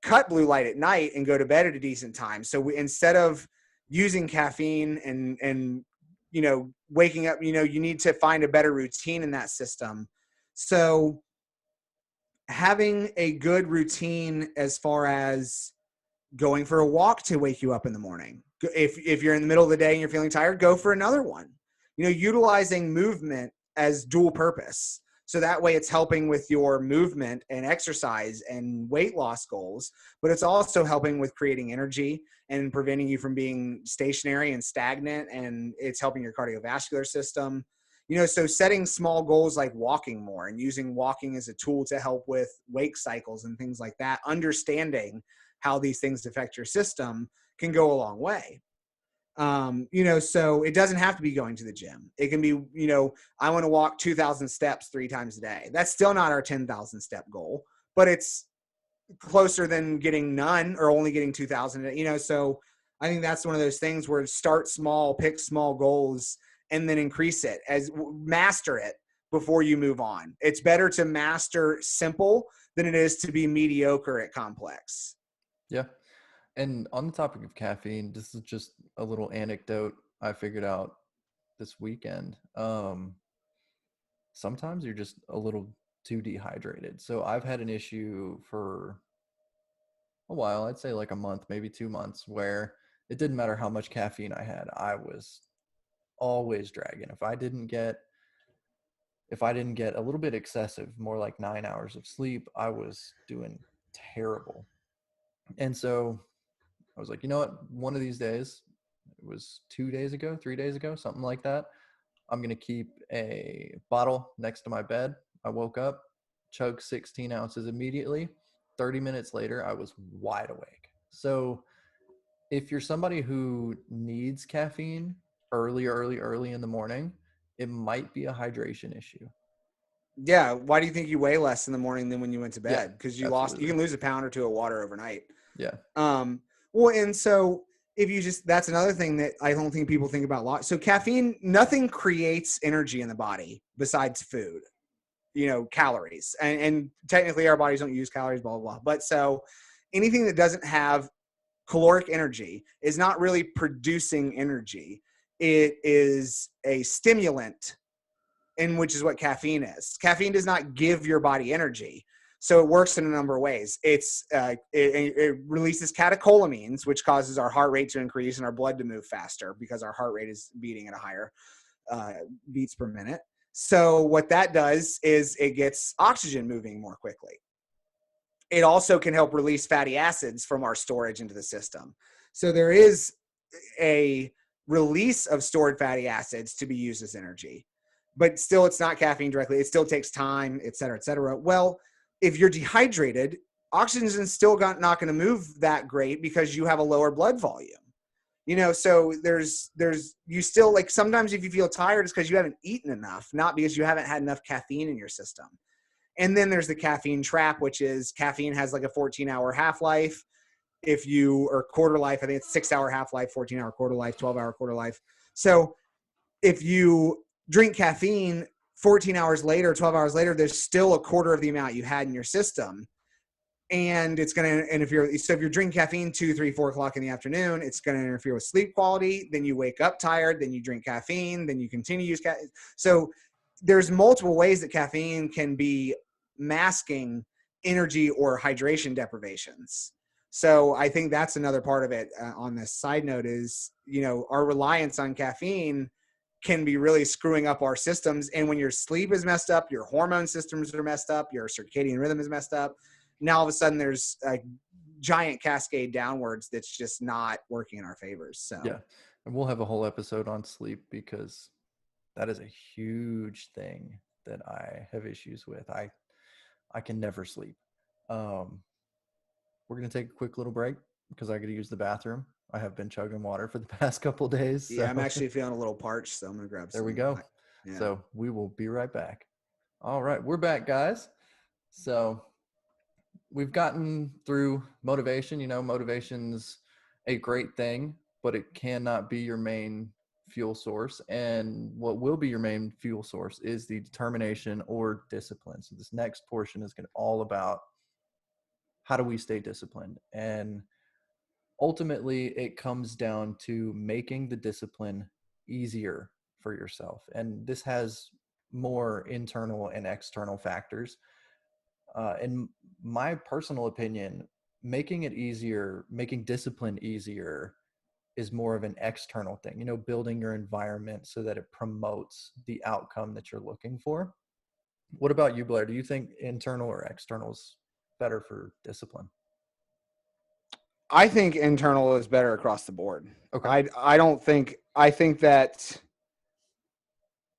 cut blue light at night and go to bed at a decent time. So instead of using caffeine and you know, waking up, you know, you need to find a better routine in that system. So having a good routine as far as going for a walk to wake you up in the morning. If you're in the middle of the day and you're feeling tired, go for another one. You know, utilizing movement as dual purpose. So that way it's helping with your movement and exercise and weight loss goals, but it's also helping with creating energy and preventing you from being stationary and stagnant. And it's helping your cardiovascular system. So setting small goals like walking more and using walking as a tool to help with wake cycles and things like that, understanding how these things affect your system can go a long way. So it doesn't have to be going to the gym. It can be, I want to walk 2,000 steps 3 times a day. That's still not our 10,000 step goal, but it's closer than getting none or only getting 2,000, so I think that's one of those things where start small, pick small goals, and then increase it master it before you move on. It's better to master simple than it is to be mediocre at complex. Yeah. And on the topic of caffeine, this is just a little anecdote I figured out this weekend. Sometimes you're just a little too dehydrated. So I've had an issue for a while, I'd say like a month, maybe 2 months, where it didn't matter how much caffeine I had. I was always dragging. If I didn't get a little bit excessive, more like 9 hours of sleep, I was doing terrible. And so I was like, you know what? One of these days, it was 2 days ago, 3 days ago, something like that. I'm going to keep a bottle next to my bed. I woke up, chugged 16 ounces immediately. 30 minutes later, I was wide awake. So if you're somebody who needs caffeine early in the morning, it might be a hydration issue. Yeah. Why do you think you weigh less in the morning than when you went to Yeah, bed? Because you absolutely. can lose a pound or two of water overnight. Yeah. Well, and so that's another thing that I don't think people think about a lot. So caffeine, nothing creates energy in the body besides food, calories. And technically our bodies don't use calories, blah, blah, blah. But so anything that doesn't have caloric energy is not really producing energy. It is a stimulant, in which is what caffeine is. Caffeine does not give your body energy. So it works in a number of ways. It releases catecholamines, which causes our heart rate to increase and our blood to move faster because our heart rate is beating at a higher beats per minute. So what that does is it gets oxygen moving more quickly. It also can help release fatty acids from our storage into the system. So there is a release of stored fatty acids to be used as energy, but still it's not caffeine directly. It still takes time, et cetera, et cetera. Well, if you're dehydrated, oxygen is still not going to move that great because you have a lower blood volume. So there's you still, like, sometimes if you feel tired, it's because you haven't eaten enough, not because you haven't had enough caffeine in your system. And then there's the caffeine trap, which is caffeine has like a 14-hour half-life. Or quarter life, I think it's 6-hour half-life, 14-hour quarter life, 12-hour quarter life. So if you drink caffeine 14 hours later, 12 hours later, there's still a quarter of the amount you had in your system. And if you're drinking caffeine 2, 3, 4 o'clock in the afternoon, it's going to interfere with sleep quality. Then you wake up tired, then you drink caffeine, then you continue to use caffeine. So there's multiple ways that caffeine can be masking energy or hydration deprivations. So I think that's another part of it. On this side note is, our reliance on caffeine can be really screwing up our systems. And when your sleep is messed up, your hormone systems are messed up, your circadian rhythm is messed up. Now all of a sudden there's a giant cascade downwards that's just not working in our favors. So yeah, and we'll have a whole episode on sleep because that is a huge thing that I have issues with. I can never sleep. We're gonna take a quick little break because I got to use the bathroom. I have been chugging water for the past couple of days. So. Yeah, I'm actually feeling a little parched, so I'm gonna grab some. There we go. Yeah. So we will be right back. All right, we're back, guys. So we've gotten through motivation. Motivation's a great thing, but it cannot be your main fuel source. And what will be your main fuel source is the determination or discipline. So this next portion is going to all about how do we stay disciplined. And ultimately, it comes down to making the discipline easier for yourself. And this has more internal and external factors. In my personal opinion, making it easier, making discipline easier is more of an external thing, building your environment so that it promotes the outcome that you're looking for. What about you, Blair? Do you think internal or external is better for discipline? I think internal is better across the board. Okay. I think that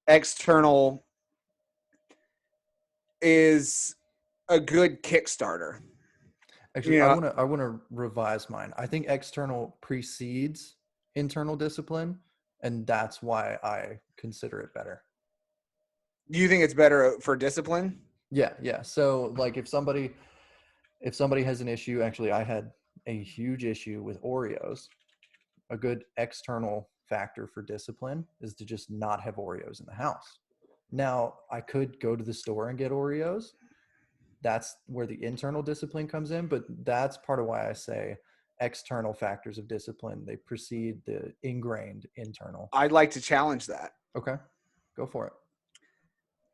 external is a good Kickstarter. Actually, I want to revise mine. I think external precedes internal discipline, and that's why I consider it better. Do you think it's better for discipline? Yeah, yeah. So like if somebody has an issue, actually I had a huge issue with Oreos. A good external factor for discipline is to just not have Oreos in the house. Now, I could go to the store and get Oreos. That's where the internal discipline comes in, but that's part of why I say external factors of discipline, they precede the ingrained internal. I'd like to challenge that. Okay, go for it.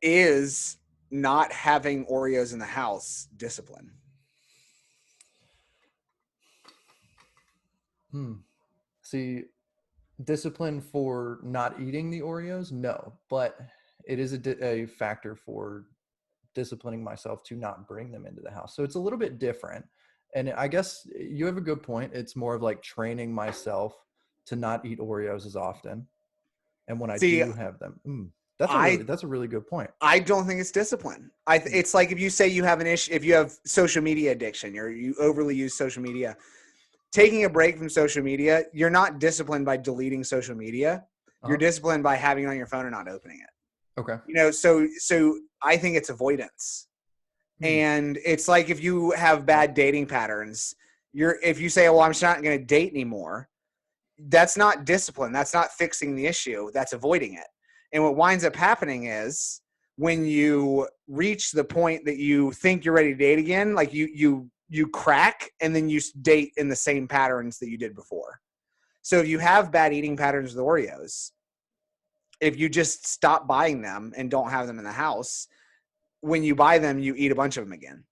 Is not having Oreos in the house discipline? See, discipline for not eating the Oreos? No, but it is a factor for disciplining myself to not bring them into the house. So it's a little bit different. And I guess you have a good point. It's more of like training myself to not eat Oreos as often. And when I do have them, that's a really good point. I don't think it's discipline. It's like if you say you have an issue, if you have social media addiction or you overly use social media, taking a break from social media, you're not disciplined by deleting social media. You're disciplined by having it on your phone and not opening it. Okay. So I think it's avoidance. And it's like if you have bad dating patterns, if you say, well, I'm just not going to date anymore, that's not discipline. That's not fixing the issue. That's avoiding it. And what winds up happening is when you reach the point that you think you're ready to date again, like you crack and then you date in the same patterns that you did before. So if you have bad eating patterns with Oreos, if you just stop buying them and don't have them in the house, when you buy them, you eat a bunch of them again.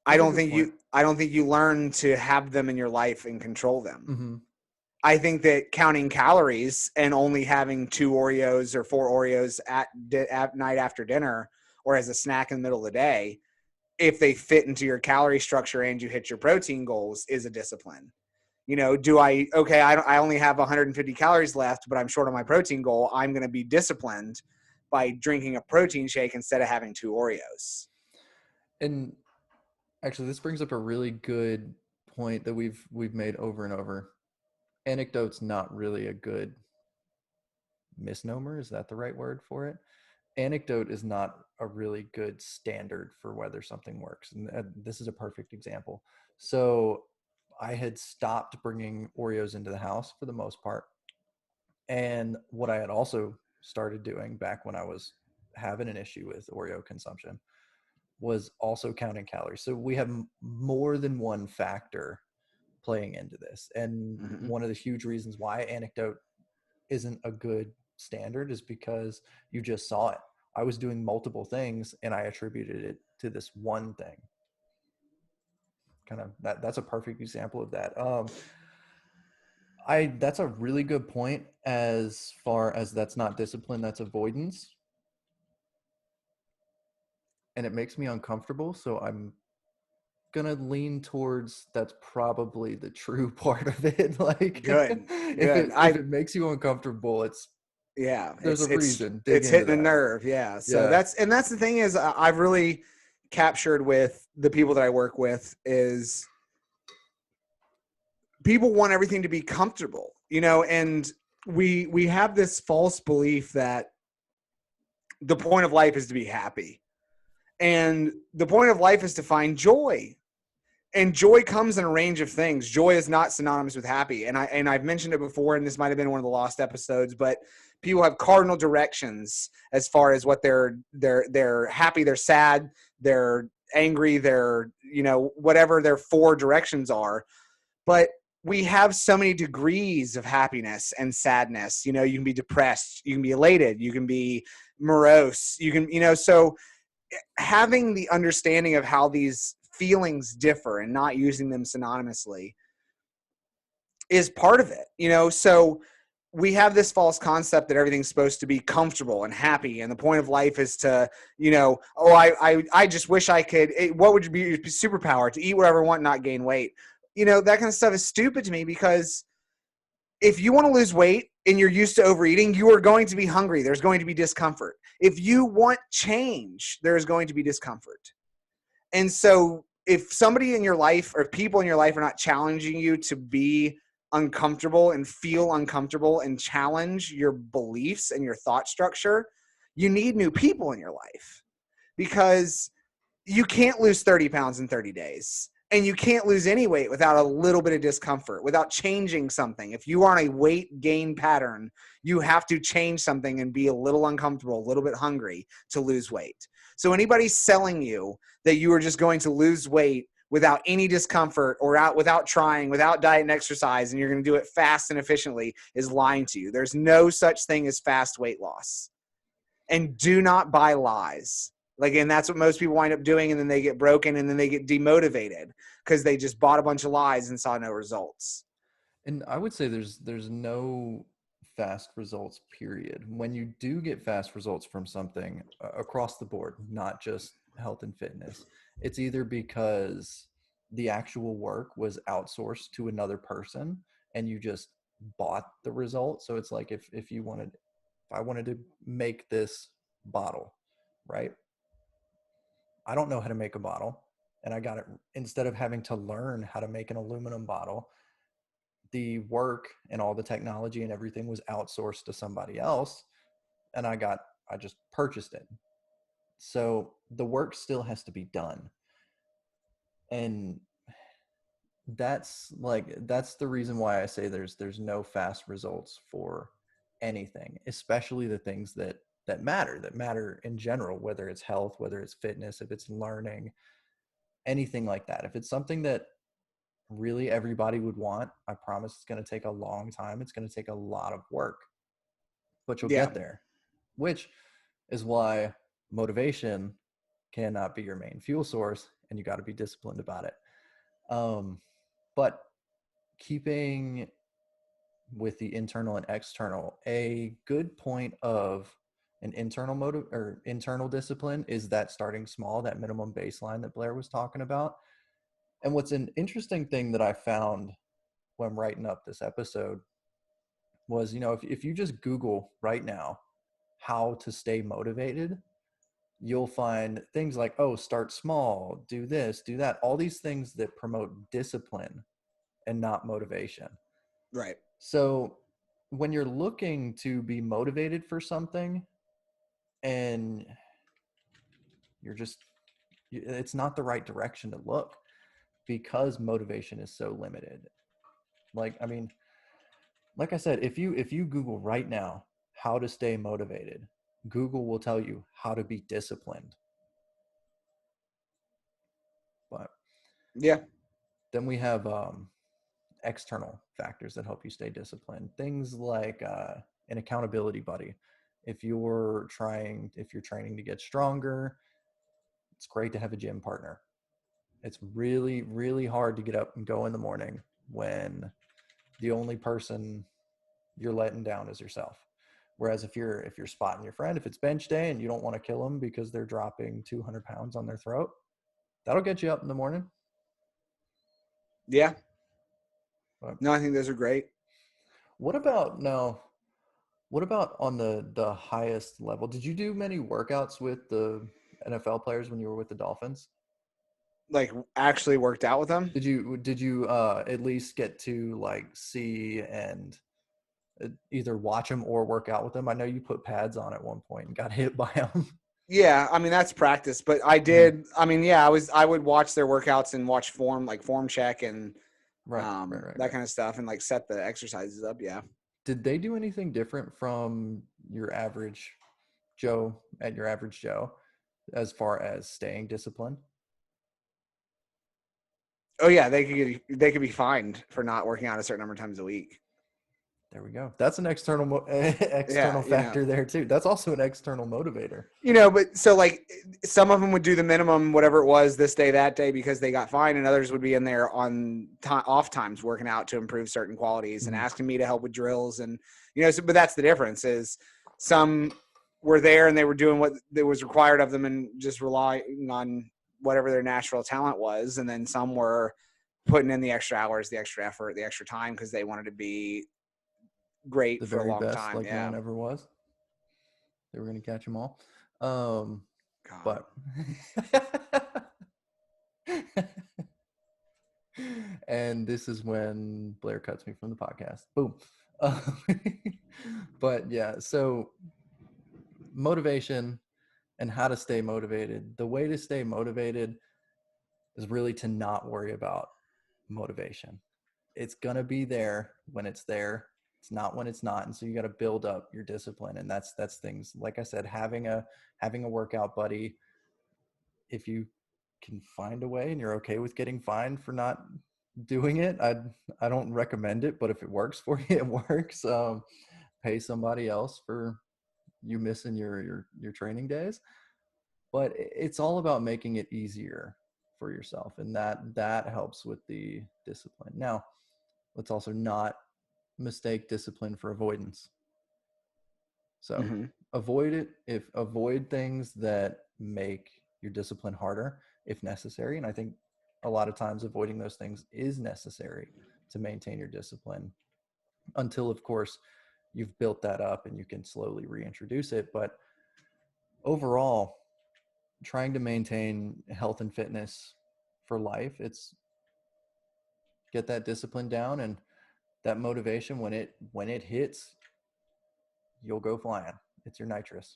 I don't think you learn to have them in your life and control them. Mm-hmm. I think that counting calories and only having 2 Oreos or 4 Oreos at night after dinner or as a snack in the middle of the day, if they fit into your calorie structure and you hit your protein goals, is a discipline. I only have 150 calories left, but I'm short on my protein goal. I'm going to be disciplined by drinking a protein shake instead of having 2 Oreos. And actually, this brings up a really good point that we've made over and over. Anecdote's not really a good misnomer. Is that the right word for it? Anecdote is not a really good standard for whether something works. And this is a perfect example. So I had stopped bringing Oreos into the house for the most part. And what I had also started doing back when I was having an issue with Oreo consumption was also counting calories. So we have more than one factor playing into this. And one of the huge reasons why anecdote isn't a good standard is because you just saw it. I was doing multiple things and I attributed it to this one thing. Kind of that's a perfect example of that. That's a really good point as far as that's not discipline, that's avoidance. And it makes me uncomfortable, so I'm gonna lean towards that's probably the true part of it. Like, good. If it makes you uncomfortable, there's a reason. It's hitting a nerve. Yeah. So that's the thing is I've really captured with the people that I work with is people want everything to be comfortable, and we have this false belief that the point of life is to be happy. And the point of life is to find joy. And joy comes in a range of things. Joy is not synonymous with happy. And I've mentioned it before, and this might have been one of the lost episodes, but people have cardinal directions as far as what they're happy, they're sad, they're angry, they're, whatever their 4 directions are. But we have so many degrees of happiness and sadness. You can be depressed, you can be elated, you can be morose, you can, so having the understanding of how these feelings differ and not using them synonymously is part of it, so we have this false concept that everything's supposed to be comfortable and happy, and the point of life is to, I just wish I could. What would be your superpower? To eat whatever I want, not gain weight. That kind of stuff is stupid to me, because if you want to lose weight and you're used to overeating, you are going to be hungry. There's going to be discomfort. If you want change, there's going to be discomfort. And so if somebody in your life or people in your life are not challenging you to be uncomfortable and feel uncomfortable and challenge your beliefs and your thought structure, you need new people in your life, because you can't lose 30 pounds in 30 days. And you can't lose any weight without a little bit of discomfort, without changing something. If you are on a weight gain pattern, you have to change something and be a little uncomfortable, a little bit hungry to lose weight. So anybody selling you that you are just going to lose weight without any discomfort or without trying, without diet and exercise, and you're going to do it fast and efficiently, is lying to you. There's no such thing as fast weight loss. And do not buy lies. And that's what most people wind up doing, and then they get broken, and then they get demotivated because they just bought a bunch of lies and saw no results. And I would say there's no fast results, period. When you do get fast results from something across the board, not just health and fitness, it's either because the actual work was outsourced to another person and you just bought the result. So it's like if I wanted to make this bottle, right? I don't know how to make a bottle, and I got it. Instead of having to learn how to make an aluminum bottle, the work and all the technology and everything was outsourced to somebody else, and I just purchased it. So the work still has to be done. And that's the reason why I say there's no fast results for anything, especially the things that matter in general, whether it's health, whether it's fitness, if it's learning, anything like that. If it's something that really everybody would want, I promise it's going to take a long time. It's going to take a lot of work, but you'll get there, which is why motivation cannot be your main fuel source, and you got to be disciplined about it. But keeping with the internal and external, a good point of an internal motive or internal discipline is that starting small, that minimum baseline that Blair was talking about. And what's an interesting thing that I found when writing up this episode was, if you just Google right now how to stay motivated, you'll find things like, start small, do this, do that, all these things that promote discipline and not motivation. Right. So when you're looking to be motivated for something and it's not the right direction to look, because motivation is so limited. Like I said, if you Google right now how to stay motivated, Google will tell you how to be disciplined. But then we have external factors that help you stay disciplined. Things like an accountability buddy. If you're training to get stronger, it's great to have a gym partner. It's really, really hard to get up and go in the morning when the only person you're letting down is yourself. Whereas if you're spotting your friend, if it's bench day and you don't want to kill them because they're dropping 200 pounds on their throat, that'll get you up in the morning. Yeah. No, I think those are great. What about on the highest level? Did you do many workouts with the NFL players when you were with the Dolphins? Like actually worked out with them? Did you at least get to see and either watch them or work out with them? I know you put pads on at one point and got hit by them. Yeah, that's practice, but I did. Mm-hmm. I would watch their workouts and watch form check and that kind of stuff, and set the exercises up. Yeah. Did they do anything different from your average Joe as far as staying disciplined? Oh yeah, they could be fined for not working out a certain number of times a week. There we go. That's an external Yeah, external factor there too. That's also an external motivator. But so like some of them would do the minimum, whatever it was this day, that day, because they got fined, and others would be in there on off times working out to improve certain qualities and asking me to help with drills. And, but that's the difference is some were there and they were doing what was required of them and just relying on whatever their natural talent was. And then some were putting in the extra hours, the extra effort, the extra time, because they wanted to be great The for a very long best, time. like no one ever was. They were going to catch them all. But and this is when Blair cuts me from the podcast. Boom. But yeah, so motivation and how to stay motivated. The way to stay motivated is really to not worry about motivation. It's going to be there when it's there. It's not when it's not. And so you got to build up your discipline. And that's things, like I said, having a workout buddy. If you can find a way and you're okay with getting fined for not doing it, I don't recommend it, but if it works for you, it works. Pay somebody else for you missing your training days. But it's all about making it easier for yourself, and that helps with the discipline. Now, let's also not mistake discipline for avoidance. So avoid things that make your discipline harder if necessary. And I think a lot of times avoiding those things is necessary to maintain your discipline until, of course, you've built that up and you can slowly reintroduce it. But overall, trying to maintain health and fitness for life, it's get that discipline down, and that motivation, when it hits, you'll go flying. It's your nitrous.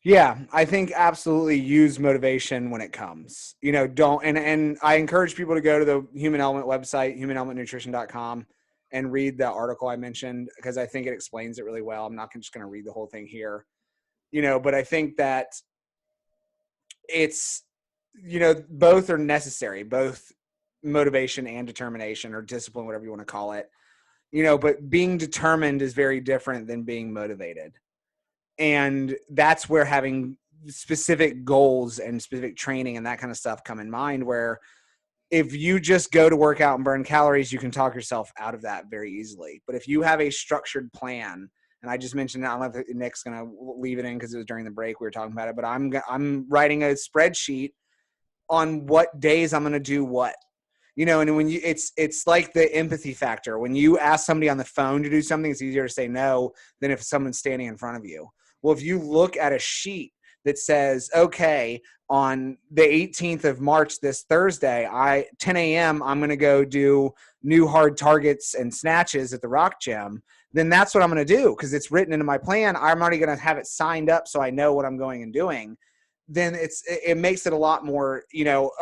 Yeah, I think absolutely use motivation when it comes. Don't and I encourage people to go to the Human Element website, humanelementnutrition.com, and read the article I mentioned, because I think it explains it really well. I'm not just going to read the whole thing here. But I think that it's both are necessary, both motivation and determination, or discipline, whatever you want to call it. But being determined is very different than being motivated. And that's where having specific goals and specific training and that kind of stuff come in mind, where if you just go to work out and burn calories, you can talk yourself out of that very easily. But if you have a structured plan, and I just mentioned, I don't know if Nick's going to leave it in because it was during the break we were talking about it, but I'm writing a spreadsheet on what days I'm going to do what. And when it's like the empathy factor. When you ask somebody on the phone to do something, it's easier to say no than if someone's standing in front of you. Well, if you look at a sheet that says, okay, on the 18th of March, this Thursday, 10 a.m., I'm going to go do new hard targets and snatches at the Rock Gym, then that's what I'm going to do, because it's written into my plan. I'm already going to have it signed up so I know what I'm going and doing. Then it makes it a lot more,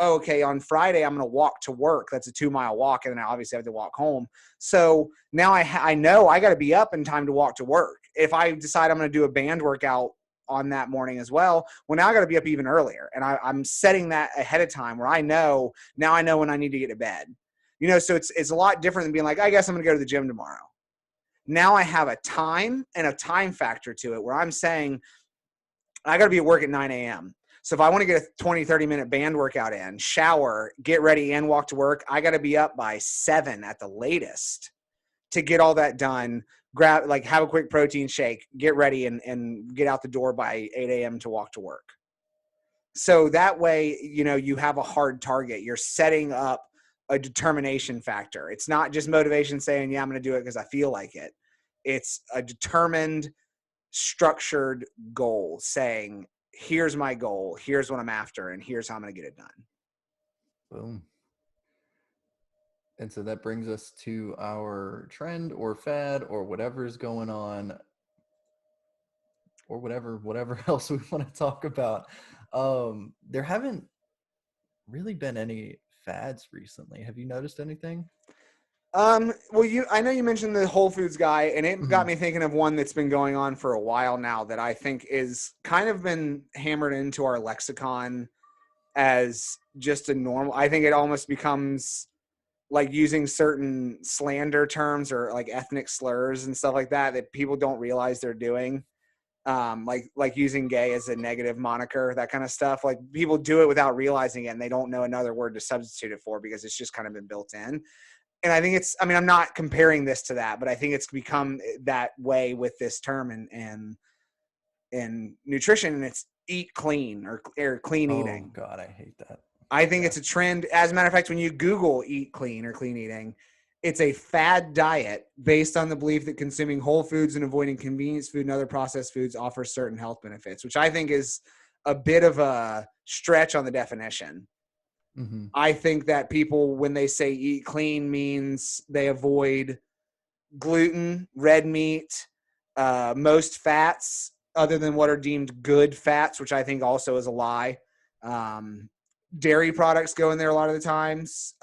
okay, on Friday, I'm going to walk to work. That's a 2-mile walk. And then I obviously have to walk home. So now I know I got to be up in time to walk to work. If I decide I'm going to do a band workout on that morning as well, now I got to be up even earlier. And I'm setting that ahead of time, where I know when I need to get to bed, so it's a lot different than being like, I guess I'm going to go to the gym tomorrow. Now I have a time and a time factor to it, where I'm saying, I got to be at work at 9 a.m. So if I want to get a 20, 30-minute band workout in, shower, get ready, and walk to work, I got to be up by 7 at the latest to get all that done, have a quick protein shake, get ready, and get out the door by 8 a.m. to walk to work. So that way, you have a hard target. You're setting up a determination factor. It's not just motivation saying, yeah, I'm going to do it because I feel like it. It's a determined, structured goal saying, here's my goal, here's what I'm after, and here's how I'm going to get it done. Boom. And so that brings us to our trend or fad or whatever is going on, or whatever else we want to talk about. There haven't really been any fads recently. Have you noticed anything? Well, I know you mentioned the Whole Foods guy, and it got me thinking of one that's been going on for a while now that I think is kind of been hammered into our lexicon as just a normal. I think it almost becomes like using certain slander terms or like ethnic slurs and stuff like that people don't realize they're doing. Like using gay as a negative moniker, that kind of stuff. Like people do it without realizing it, and they don't know another word to substitute it for because it's just kind of been built in. And I think I'm not comparing this to that, but I think it's become that way with this term and nutrition, and it's eat clean or clean eating. Oh God, I hate that. I think it's a trend. As a matter of fact, when you Google eat clean or clean eating, it's a fad diet based on the belief that consuming whole foods and avoiding convenience food and other processed foods offers certain health benefits, which I think is a bit of a stretch on the definition. Mm-hmm. I think that people, when they say eat clean, means they avoid gluten, red meat, most fats other than what are deemed good fats, which I think also is a lie. Dairy products go in there a lot of the times.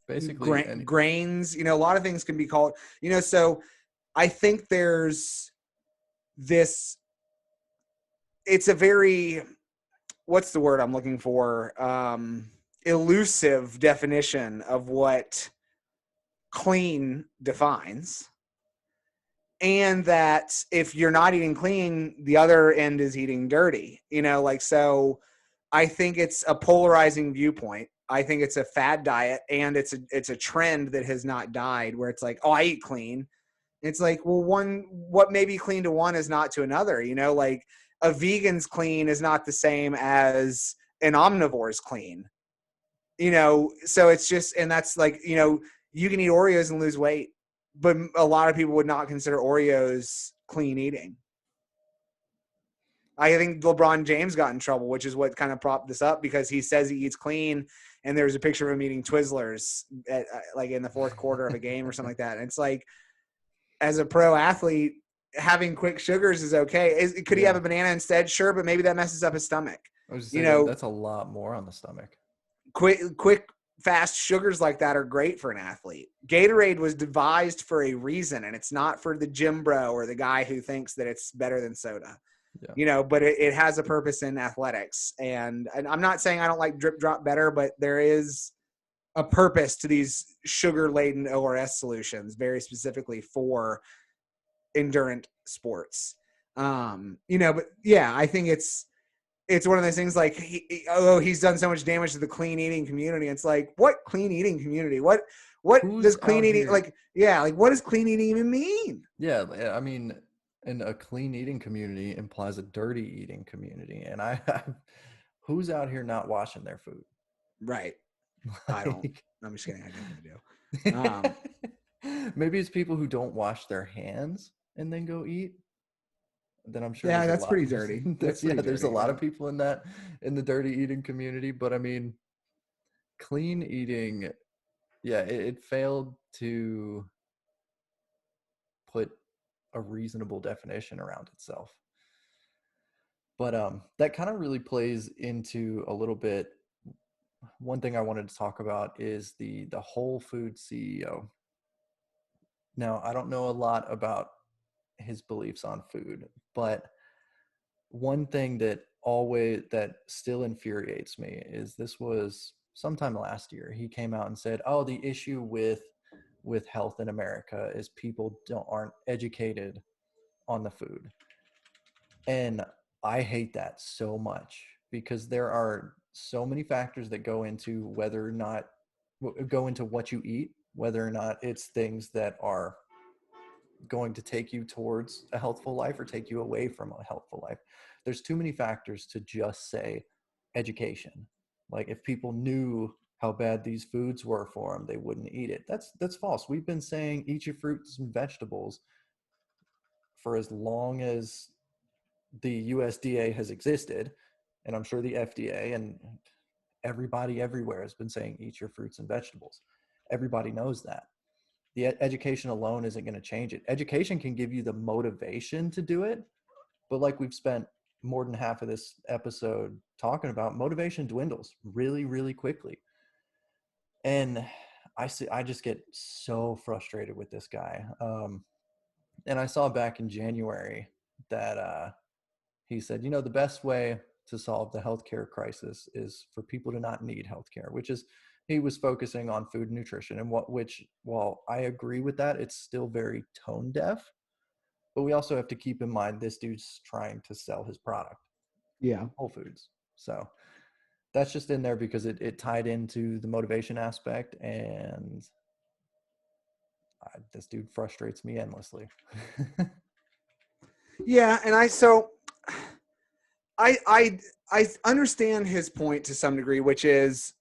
Basically, Grains, a lot of things can be called, so I think there's this, it's a very, what's the word I'm looking for? Elusive definition of what clean defines. And that if you're not eating clean, the other end is eating dirty, so I think it's a polarizing viewpoint. I think it's a fad diet, and it's a trend that has not died, where it's like, oh, I eat clean. It's like, well, what may be clean to one is not to another, like a vegan's clean is not the same as an omnivore's clean, so it's just, and that's like, you can eat Oreos and lose weight, but a lot of people would not consider Oreos clean eating. I think LeBron James got in trouble, which is what kind of propped this up, because he says he eats clean, and there's a picture of him eating Twizzlers like in the fourth quarter of a game or something like that. And it's like, as a pro athlete, having quick sugars is okay. Could he have a banana instead? Sure, but maybe that messes up his stomach. I was just saying, that's a lot more on the stomach. Quick, fast sugars like that are great for an athlete. Gatorade was devised for a reason, and it's not for the gym bro or the guy who thinks that it's better than soda. Yeah. But it has a purpose in athletics. And I'm not saying I don't like drip drop better, but there is a purpose to these sugar-laden ORS solutions, very specifically for endurance sports. But yeah, I think it's one of those things like, he's done so much damage to the clean eating community. It's like, what clean eating community? What does clean eating here? What does clean eating even mean? Yeah, I mean, and a clean eating community implies a dirty eating community, and who's out here not washing their food? Right. I don't. I'm just kidding. I definitely do. Maybe it's people who don't wash their hands and then go eat. Then I'm sure. Yeah, that's pretty dirty. There's a lot of people in the dirty eating community, but I mean, clean eating, yeah, it failed to put a reasonable definition around itself. But that kind of really plays into a little bit. One thing I wanted to talk about is the Whole Foods CEO. Now, I don't know a lot about his beliefs on food, but one thing that still infuriates me is, this was sometime last year. He came out and said, "Oh, the issue with health in America is people aren't educated on the food." And I hate that so much, because there are so many factors that go into what you eat, whether or not it's things that are going to take you towards a healthful life or take you away from a healthful life. There's too many factors to just say education. Like, if people knew how bad these foods were for them, they wouldn't eat it. That's false. We've been saying eat your fruits and vegetables for as long as the USDA has existed, and I'm sure the FDA and everybody everywhere has been saying eat your fruits and vegetables. Everybody knows that. The education alone isn't going to change it. Education can give you the motivation to do it, but like we've spent more than half of this episode talking about, motivation dwindles really, really quickly. And I just get so frustrated with this guy. And I saw back in January that he said, the best way to solve the healthcare crisis is for people to not need healthcare, which is he was focusing on food and nutrition, and while I agree with that, it's still very tone deaf. But we also have to keep in mind this dude's trying to sell his product. Yeah. Whole Foods. So that's just in there because it tied into the motivation aspect, and this dude frustrates me endlessly. Yeah, and I understand his point to some degree, which is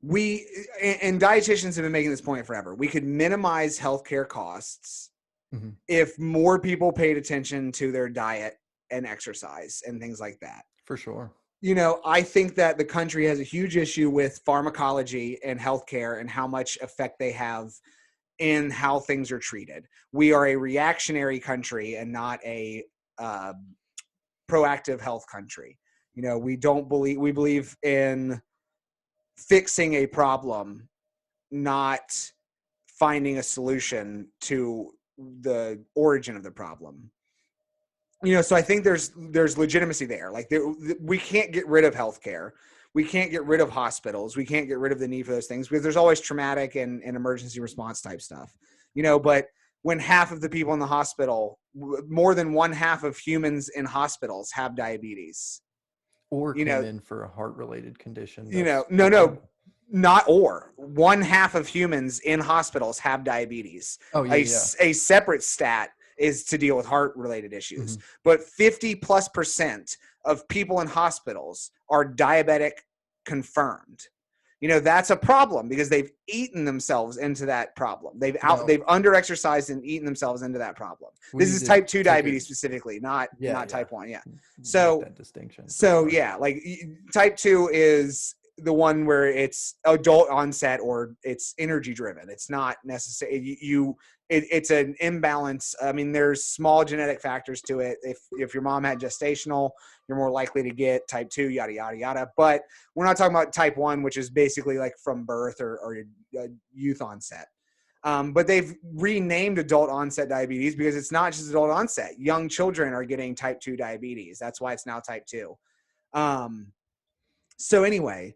and dietitians have been making this point forever. We could minimize healthcare costs Mm-hmm. if more people paid attention to their diet and exercise and things like that. For sure. I think that the country has a huge issue with pharmacology and healthcare and how much effect they have in how things are treated. We are a reactionary country and not a proactive health country. We believe in fixing a problem, not finding a solution to the origin of the problem. So I think there's legitimacy there. Like we can't get rid of healthcare. We can't get rid of hospitals. We can't get rid of the need for those things because there's always traumatic and emergency response type stuff. But when half of the people in the hospital, more than one half of humans in hospitals have diabetes. Or came in for a heart-related condition. Not or. One half of humans in hospitals have diabetes. Oh, yeah. A separate stat is to deal with heart-related issues. Mm-hmm. But 50+% of people in hospitals are diabetic confirmed. That's a problem because they've eaten themselves into that problem. They've under-exercised and eaten themselves into that problem. This is type 2 diabetes specifically, not type 1. Yeah. So that distinction. So yeah, like type 2 is the one where it's adult onset or it's energy driven. It's not necessarily it's an imbalance. I mean, there's small genetic factors to it. If your mom had gestational, you're more likely to get type 2, yada, yada, yada. But we're not talking about type 1, which is basically like from birth or youth onset. But they've renamed adult onset diabetes because it's not just adult onset. Young children are getting type 2 diabetes. That's why it's now type 2. So anyway,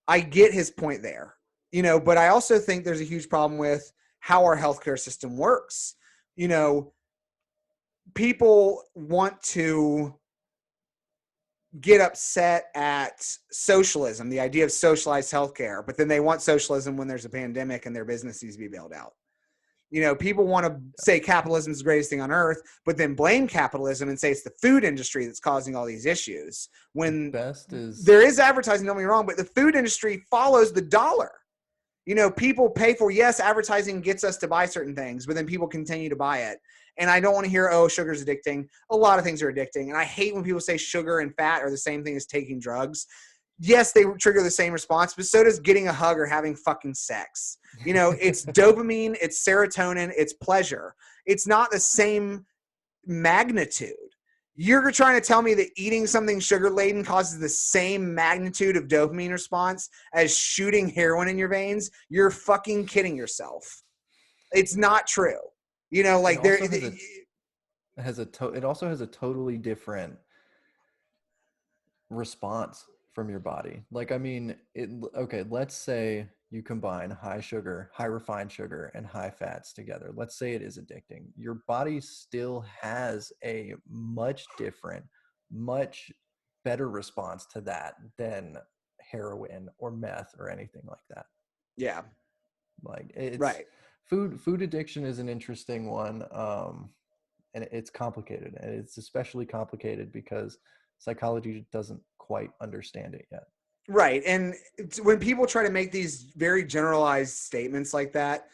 I get his point there, but I also think there's a huge problem with how our healthcare system works. People want to get upset at socialism, the idea of socialized healthcare, but then they want socialism when there's a pandemic and their business needs to be bailed out. People want to say capitalism is the greatest thing on earth, but then blame capitalism and say it's the food industry that's causing all these issues. When there is advertising, don't get me wrong, but the food industry follows the dollar. People pay for, yes, advertising gets us to buy certain things, but then people continue to buy it. And I don't want to hear, oh, sugar's addicting. A lot of things are addicting. And I hate when people say sugar and fat are the same thing as taking drugs. Yes, they trigger the same response, but so does getting a hug or having fucking sex. It's dopamine, it's serotonin, it's pleasure. It's not the same magnitude. You're trying to tell me that eating something sugar-laden causes the same magnitude of dopamine response as shooting heroin in your veins? You're fucking kidding yourself. It's not true. It also has a totally different response from your body. Like, I mean, let's say you combine high sugar, high refined sugar, and high fats together. Let's say it is addicting. Your body still has a much different, much better response to that than heroin or meth or anything like that. Yeah. Like, it's right. Food addiction is an interesting one. And it's complicated. And it's especially complicated because psychology doesn't quite understand it yet. Right. And when people try to make these very generalized statements like that,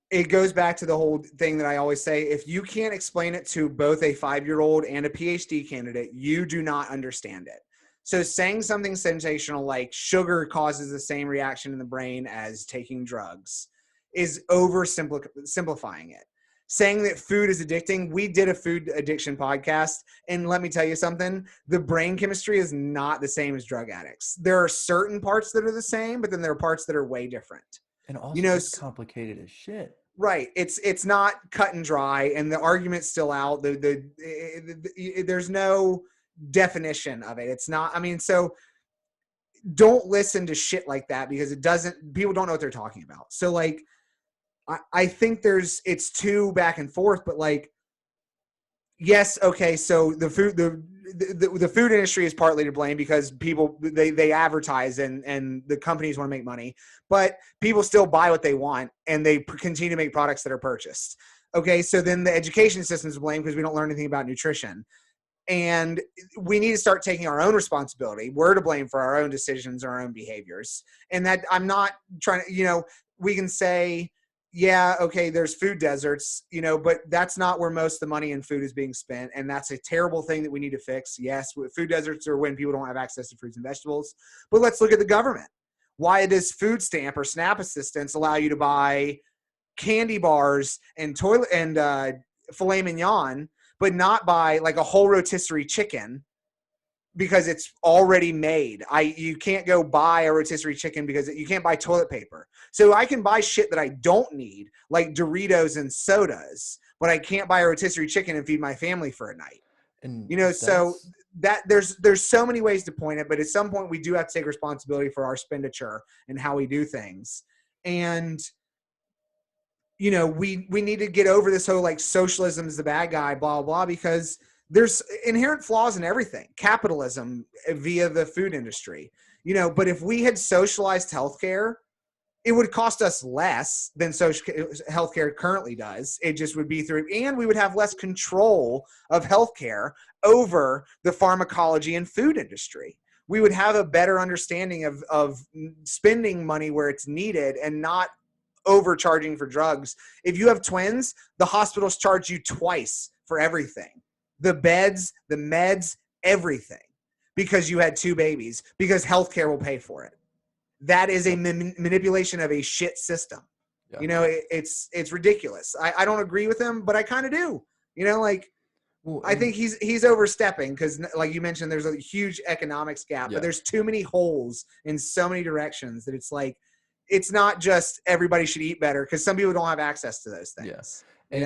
it goes back to the whole thing that I always say. If you can't explain it to both a 5-year-old and a PhD candidate, you do not understand it. So saying something sensational like sugar causes the same reaction in the brain as taking drugs is oversimplifying it. Saying that food is addicting, we did a food addiction podcast, and let me tell you something, the brain chemistry is not the same as drug addicts. There are certain parts that are the same, but then there are parts that are way different. And also it's complicated as shit. Right. It's not cut and dry, and the argument's still out. There's no definition of it. It's not, I mean, so don't listen to shit like that because people don't know what they're talking about. So like, I think it's too back and forth, but like, yes, okay, so the food industry is partly to blame because people they advertise and the companies want to make money, but people still buy what they want and they continue to make products that are purchased. Okay, so then the education system is to blame because we don't learn anything about nutrition. And we need to start taking our own responsibility. We're to blame for our own decisions, our own behaviors. And that I'm not trying to, we can say, yeah, okay, there's food deserts, but that's not where most of the money in food is being spent. And that's a terrible thing that we need to fix. Yes, food deserts are when people don't have access to fruits and vegetables. But let's look at the government. Why does food stamp or SNAP assistance allow you to buy candy bars and filet mignon, but not buy like a whole rotisserie chicken because it's already made? You can't go buy a rotisserie chicken because you can't buy toilet paper. So I can buy shit that I don't need, like Doritos and sodas, but I can't buy a rotisserie chicken and feed my family for a night. And so that there's so many ways to point it, but at some point we do have to take responsibility for our expenditure and how we do things. And we need to get over this whole like socialism is the bad guy, blah, blah, because there's inherent flaws in everything. Capitalism via the food industry, but if we had socialized healthcare, it would cost us less than social healthcare currently does. It just would be through, and we would have less control of healthcare over the pharmacology and food industry. We would have a better understanding of spending money where it's needed and not overcharging for drugs. If you have twins, the hospitals charge you twice for everything. The beds, the meds, everything, because you had two babies, because healthcare will pay for it. That is a manipulation of a shit system. Yeah. It's ridiculous. I don't agree with him, but I kind of do. I think he's overstepping because, like you mentioned, there's a huge economics gap, but there's too many holes in so many directions that it's like, it's not just everybody should eat better because some people don't have access to those things. Yes. And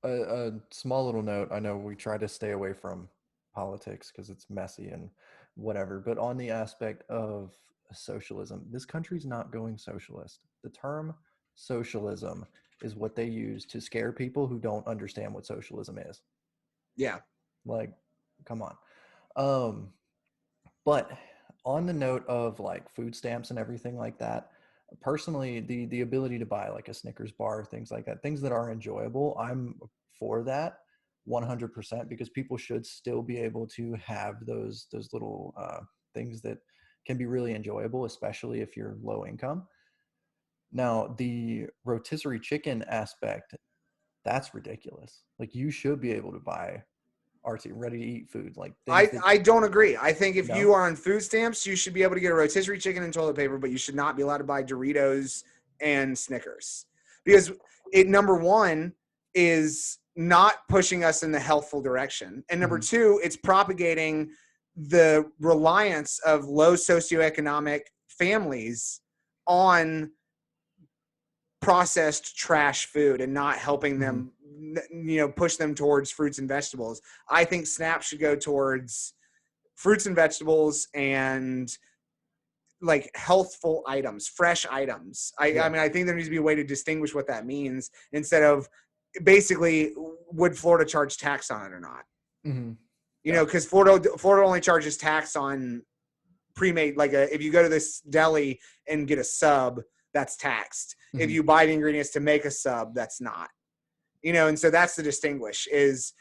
a small little note, I know we try to stay away from politics because it's messy and whatever, but on the aspect of socialism, this country's not going socialist. The term socialism is what they use to scare people who don't understand what socialism is. Yeah. Like, come on. But on the note of like food stamps and everything like that, personally, the ability to buy like a Snickers bar, things like that, things that are enjoyable, I'm for that 100% because people should still be able to have those little things that can be really enjoyable, especially if you're low income. Now, the rotisserie chicken aspect, that's ridiculous. Like, you should be able to buy ready to eat food. Like, I don't agree. I think if you are on food stamps, you should be able to get a rotisserie chicken and toilet paper, but you should not be allowed to buy Doritos and Snickers because number one is not pushing us in the healthful direction, and number two, it's propagating the reliance of low socioeconomic families on processed trash food and not helping them push them towards fruits and vegetables. I think SNAP should go towards fruits and vegetables and like healthful items, fresh items. I mean, I think there needs to be a way to distinguish what that means instead of basically would Florida charge tax on it or not? Because Florida only charges tax on pre-made, like if you go to this deli and get a sub, that's taxed. If you buy the ingredients to make a sub, that's not. And so that's the distinguish is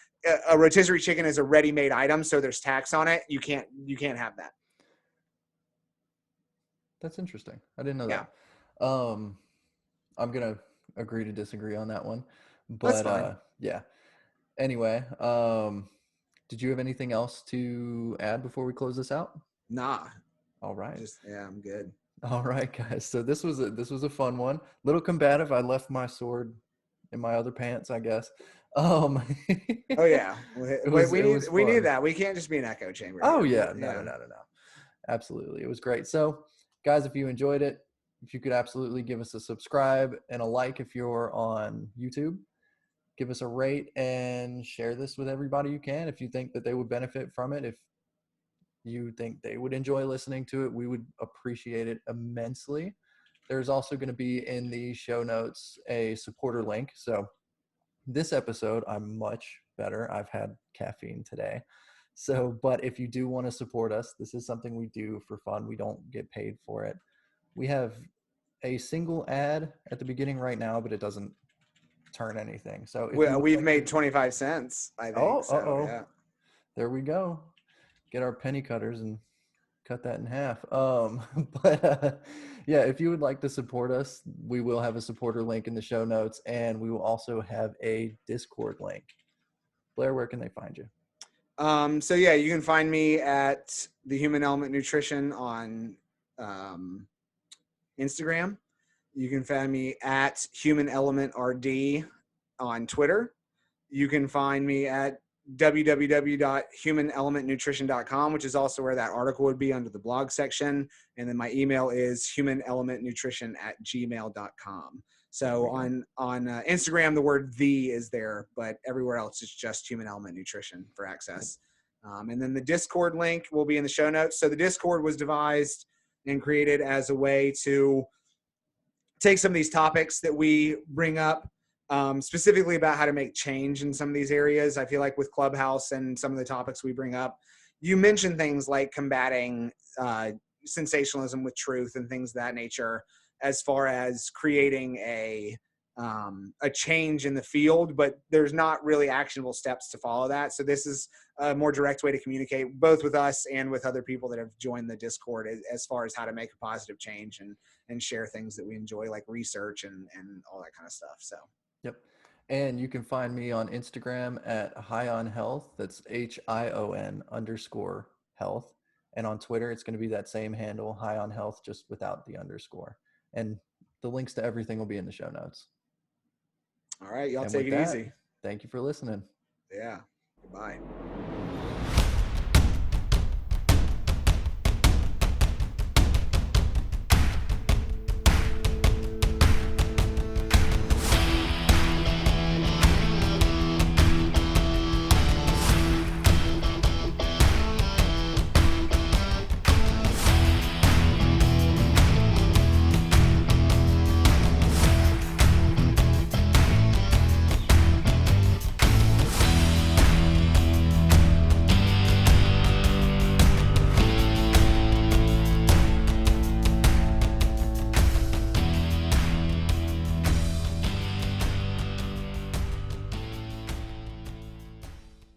a rotisserie chicken is a ready-made item, so there's tax on it. You can't have that. That's interesting. I didn't know that. I'm gonna agree to disagree on that one, but yeah. Anyway, did you have anything else to add before we close this out? Nah. All right. I'm good. All right, guys. So this was a fun one. Little combative. I left my sword in my other pants, I guess. Oh yeah. We need that. We can't just be an echo chamber. Oh yeah. No. Absolutely. It was great. So guys, if you enjoyed it, if you could absolutely give us a subscribe and a like if you're on YouTube, give us a rate and share this with everybody you can if you think that they would benefit from it. If you think they would enjoy listening to it, we would appreciate it immensely. There's also going to be in the show notes a supporter link. So this episode, I'm much better. I've had caffeine today. So, but if you do want to support us, this is something we do for fun. We don't get paid for it. We have a single ad at the beginning right now, but it doesn't turn anything. So if you would We've like made to, 25 cents, I think. So oh, yeah. there we go. Get our penny cutters and cut that in half. But yeah, if you would like to support us, we will have a supporter link in the show notes, and we will also have a Discord link. Blair, where can they find you? So yeah, you can find me at the Human Element Nutrition on Instagram. You can find me at Human Element RD on Twitter. You can find me at www.humanelementnutrition.com, which is also where that article would be under the blog section. And then my email is humanelementnutrition@gmail.com. So on Instagram, the word "the" is there, but everywhere else it's just Human Element Nutrition for access. And then the Discord link will be in the show notes. So the Discord was devised and created as a way to take some of these topics that we bring up, specifically about how to make change in some of these areas. I feel like with Clubhouse and some of the topics we bring up, you mention things like combating sensationalism with truth and things of that nature, as far as creating a change in the field, but there's not really actionable steps to follow that. So this is a more direct way to communicate both with us and with other people that have joined the Discord as far as how to make a positive change and share things that we enjoy, like research and all that kind of stuff. So Yep. And you can find me on Instagram at Hion Health. That's HION_health. And on Twitter, it's going to be that same handle, Hion Health, just without the underscore. And the links to everything will be in the show notes. All right, y'all And take with it that, easy. thank you for listening. Yeah. Goodbye.